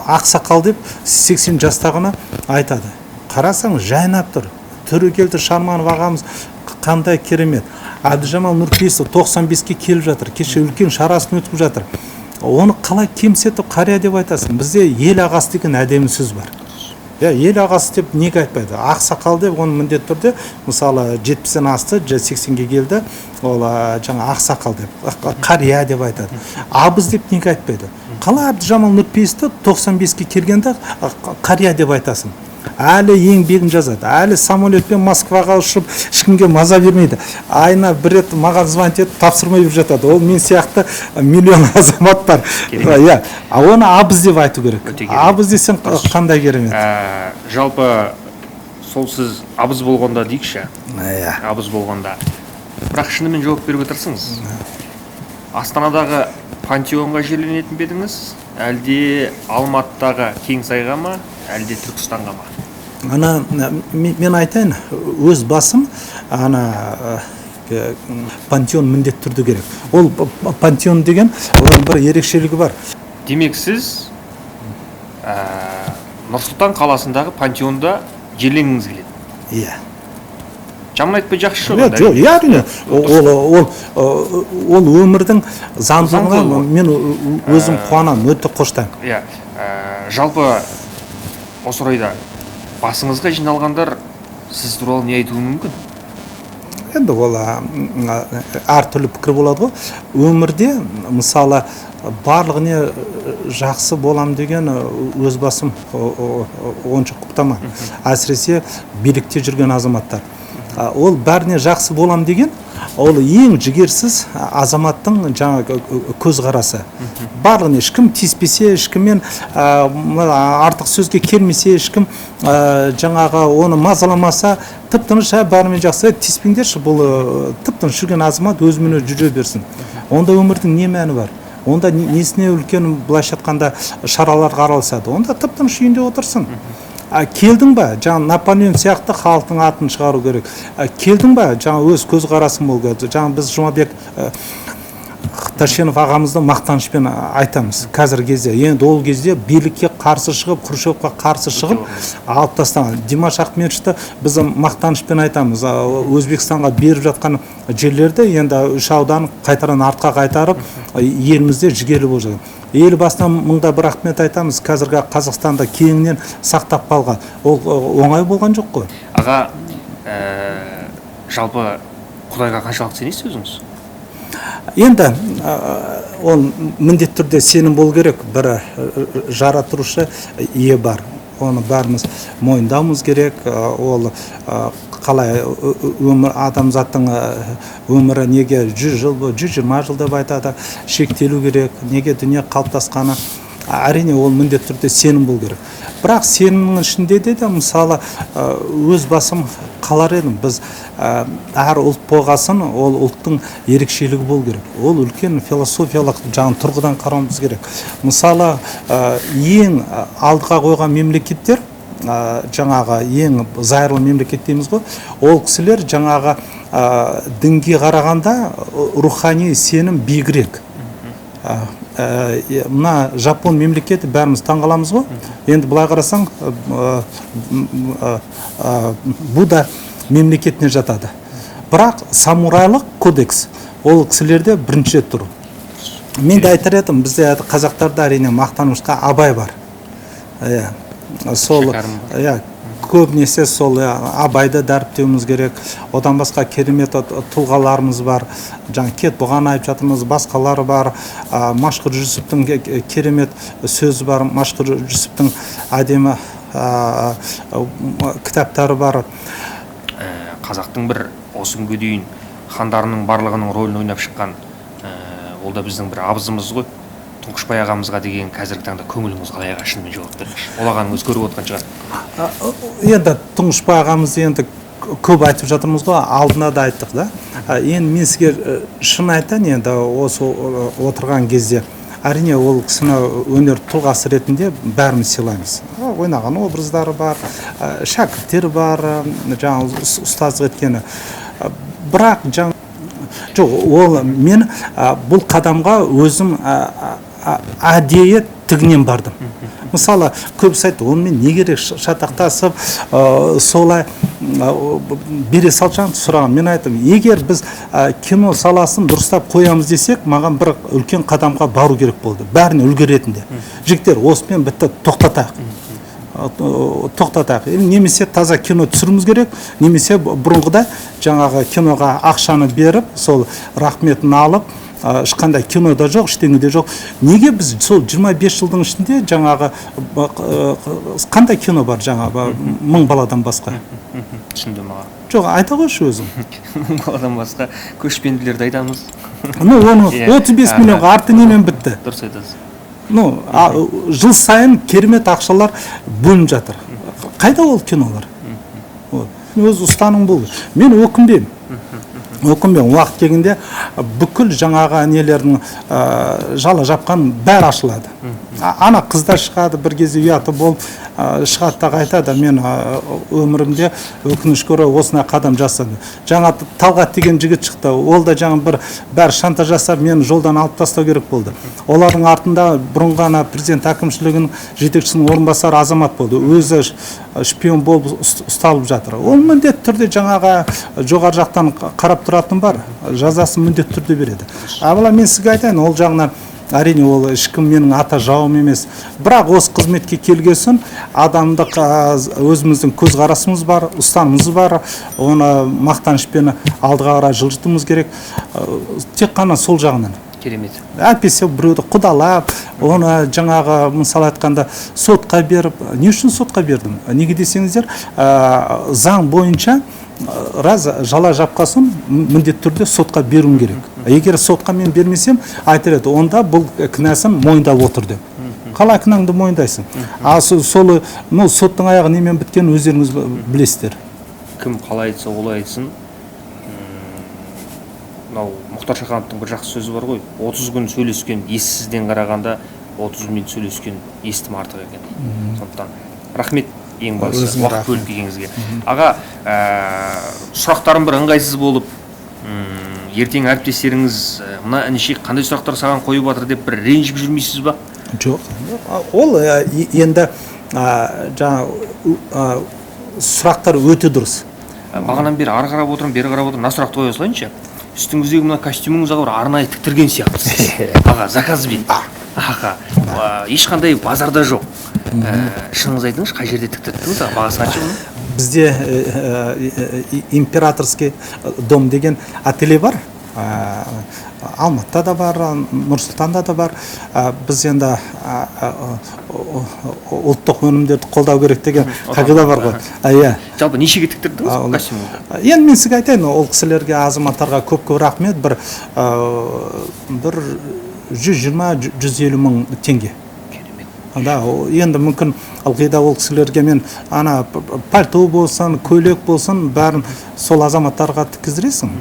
ақсақал деп 80 жастағына айтады. Қарасаң жайнап тұр. Төрекелді Шарманов ағамыз қандай керемет. Әбдіжамал Нұрпейісов 95-ке келіп жатыр. Кеше үлкен шарасын өтіп жатыр. Оны қалай кемсетіп қария деп айтасың? Бізде ел ағасы деген әдемі сөз бар. Ел ағасы деп неге айтпайды? Ақсақал деп оны міндетті түрде, мысалы 70-ден асты, 80-ге келді, ол жаңа ақсақал деп, қария деп айтады. Абыз деп неге айтпайды? Қалай Әбдіжамал Нұрпейісовті 95-ке келгенде қария деп айтасың? Әлі еңбегін жазады, әлі самолетпен Москваға ұшып, ешкімге маза бермейді. Айына бір рет маған звонить етіп тапсырмай жүріп жатады. Ол мен сияқты миллион азамат бар. Оны абыз деп айту керек. Абыз десең қандай керемет. Жалпы сол сіз абыз болғанда дейікші. Абыз болғанда. Бірақ шынымен жауап беруге тырысыңыз. Астанадағы пантеонға жерленетін бе едіңіз, әлде Алматыдағы Кеңсайға ма, әлде Түркістанға ма? Мен айтайын, өз басым пантеон міндетті түрде керек. Ол пантеон деген оның бір ерекшелігі бар. Демек сіз Нұр-Сұлтан қаласындағы пантеонда жерленгіңіз келеді? Иә. Жаман айтпай жақсы жоқ. Әрине, ол өмірдің заңдылығына мен өзім қуанамын, өте қоштаймын. Жалпы осы орайда басыңызға жиналғандар сіз туралы не айтуы мүмкін? Енді ол әртүрлі пікір болады ғой. Өмірде мысалы барлығына жақсы болам деген өз басым онша құптама. Әсіресе билікте жүрген азаматтар. Ол бәріне жақсы болам деген, ол ең жігерсіз азаматтың жаңа көзқарасы. Барлығына ешкім тиіспесе, ешкіммен артық сөзге келмесе, ешкім жаңағы оны мазаламаса, тып-тыныш бәрімен жақсы тиіспеңдерші, бұл тып-тыныш жүрген азамат өзімен жүре берсін. Онда өмірдің не мәні бар? Онда несіне үлкен былайша айтқанда шаралар қаралысады? Онда тып-тыныш үйінде отырсын. Келдің ба, жаңа Наполеон сияқты халықтың атын шығару керек. Келдің ба, жаңа өз көзқарасың болу керек. Жаңа біз Жұмабек Тәшенов ағамызды мақтанышпен айтамыз қазір кезде. Енді ол кезде билікке қарсы шығып, Хрущевқа қарсы шығып, алып тастаған. Димаш Ахметовті біз мақтанышпен айтамыз. Өзбекстанға беріп жатқан жерлерді енді 3 аудан қайтардан артқа қайтарып, елімізде жігерлі болып жатыр. Елбасынан мыңда бір рахмет айтамыз. Қазіргі Қазақстанда кеңінен сақтап қалған. Ол оңай болған жоқ қой. Аға, жалпы Құдайға қаншалық сенесіз өзіңіз? Енді ол міндетті түрде сенім болу керек. Бір жаратушы ие бар. Оны бәріміз мойындауымыз керек. Ол қалай адамзаттың өмірі неге 100 жыл, 120 жыл деп айтады, шектелу керек, неге дүние қалыптасқаны. Әрине ол міндетті түрде сенім болу керек. Бірақ сенімнің ішінде де мысалы өз басым қалар едім. Біз әр ұлт болғасын, ол ұлттың ерекшелігі болу керек. Ол үлкен философиялық жағын тұрғыдан қарауымыз керек. Мысалы ең алдыға қойған мемлекеттер, жаңағы ең зайырлы мемлекет дейміз ғой, ол кісілер жаңағы дінге қарағанда рухани сенім биігірек. Мына Жапон мемлекеті бәріміз таңғаламыз ғой. Енді былай қарасаң, Будда мемлекетіне жатады. Бірақ самурайлық кодекс ол кісілерде бірінші тұр. Мен де айтар едім, бізде қазақтарда әрине мақтанышқа Абай бар. Сол көбінесе сол Абайды дәріптеуіміз керек. Одан басқа керемет тұлғаларымыз бар. Жаңа кет бұған айтып жатырмыз, басқалары бар. Машқұр Жүсіптің керемет сөзі бар. Машқұр Жүсіптің әдемі кітаптары бар. Қазақтың бір осы күнге дейін хандарының барлығының рөлін ойнап шыққан, ол да біздің бір абызымыз ғой. Тұңғышбай ағамызға деген қазіргі таңда көңіліңіз қалай аға, шынымен жауап беріңізші. Ол ағаңыз көріп отқан шығар. Енді Тұңғышбай ағамызды енді көп айтып жатырмыз ғой, алдына да айттық да. Енді мен сізге шын айтайын, енді осы отырған кезде әрине ол кісіні өнер тұлғасы ретінде бәріміз сыйлаймыз. Ойнаған образдары бар, шәкірттер бар, жаңа ұстаздық еткені. Бірақ жоқ, ол мен бұл қадамға өзім әдейі тігінен бардым. Мысалы, көбісі айтты, онымен не керек шатақтасып, солай бере салшаң сұраған. Мен айттым, егер біз кино саласын дұрыстап қоямыз десек, маған бір үлкен қадамға бару керек болды. Бәріне үлгеретінде. Жігіттер, осымен бітті, тоқтатайық. Немесе таза кино түсіріміз керек, немесе бұрынғыдай жаңағы киноға ақшаны беріп, сол рахметін алып, ешқандай кино да жоқ, ештеңе де жоқ. Неге біз сол 25 жылдың ішінде жаңағы қандай кино бар жаңағы 1000 баладан басқа? Түсіндім аға. Жоқ, айта қойшы өзің. 1000 баладан басқа көшпенділерді айтамыз. Оны 35 миллионға арты немен бітті? Дұрыс айтасыз. Жыл сайын керемет ақшалар бөлініп жатыр. Қайда ол кинолар? Өз ұстаның бұл. Мен өкінбеймін. Уақыт келгенде бүкіл жаңағы нелердің жала жапқан бәрі ашылады. Ана қыздар шығады, бір кезде ұяты болып шығады да қайтады. Мен өмірімде өкінішке орай осындай қадам жасадым. Жаңа Талғат деген жігіт шықты. Ол да жаңа бәрі шантаж жасап, мен жолдан алып тастау керек болды. Олардың артында бұрынғы президент әкімшілігінің жетекшісінің орынбасары азамат болды. Өзі шпион болып ұсталып жатыр. Ол міндетті түрде жаңағы жоғары жақтан қарап тұратын бар. Жазасын міндетті түрде береді. Абыла мен сізге айтайын, ол жағынан әрине ол ешкім менің ата жауым емес. Бірақ осы қызметке келгесін адамдық өзіміздің көзқарасымыз бар, ұстанымыз бар. Оны мақтанышпен алдыға қарай жылжытуымыз керек. Тек қана сол жағынан. Керемет. Әйтпесе біреуді құдалап, оны жаңағы мысалы айтқанда сотқа беріп, не үшін сотқа бердім? Неге десеңіздер, заң бойынша жала жапқасын міндетті түрде сотқа беруім керек. Егер сотқа мен бермесем, айтар еді, онда бұл кінәсін мойындап отыр деп. Қалай кінәңді мойындайсың? Сол соттың аяғы немен біткен өздеріңіз білесіздер. Кім қалай айтса олай айтсын. Мұхтар Шахановтың бір жақсы сөзі бар ғой, 30 күн сөйлескен ессізден қарағанда 30 минут сөйлескен естім артық екен. Сондықтан рахмет ең басты уақыт бөліп келгеніңізге. Аға, сұрақтарым бір ыңғайсыз болып, ертең әріптестеріңіз мына інішек қандай сұрақтар саған қойып жатыр деп бір ренжіп жүрмейсіз ба? Жоқ. Ол енді сұрақтар өте дұрыс. Бағанан бері ары қарап отырмын, бері қарап отырмын, мына сұрақты қоя салайыншы. Үстіңіздегі мына костюміңіз бір арнайы тіктірген сияқтысыз. Аға, заказ бен. Аға, ешқандай базарда жоқ. Шыныңыз айтыңыз, қай жерде тіктірдіңіз? Бағасы қанша бұның? Бізде императорский дом деген ателье бар. Алматыда да бар, Нұр-Сұлтанда да бар. Біз енді ұлттық өнімдерді қолдау керек деген қағида бар ғой. Жалпы нешеге тіктірдіңіз костюміңізді? Енді мен сізге айтайын, ол кісілерге, азаматтарға көп рахмет. Бір 120-150 мың теңге. Енді мүмкін ылғида ол кісілерге мен ана пальто болсын, көйлек болсын, бәрін сол азаматтарға тіккіздіресің.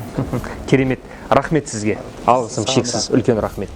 Керемет. Рахмет сізге. Алғысым шексіз. Үлкен рахмет.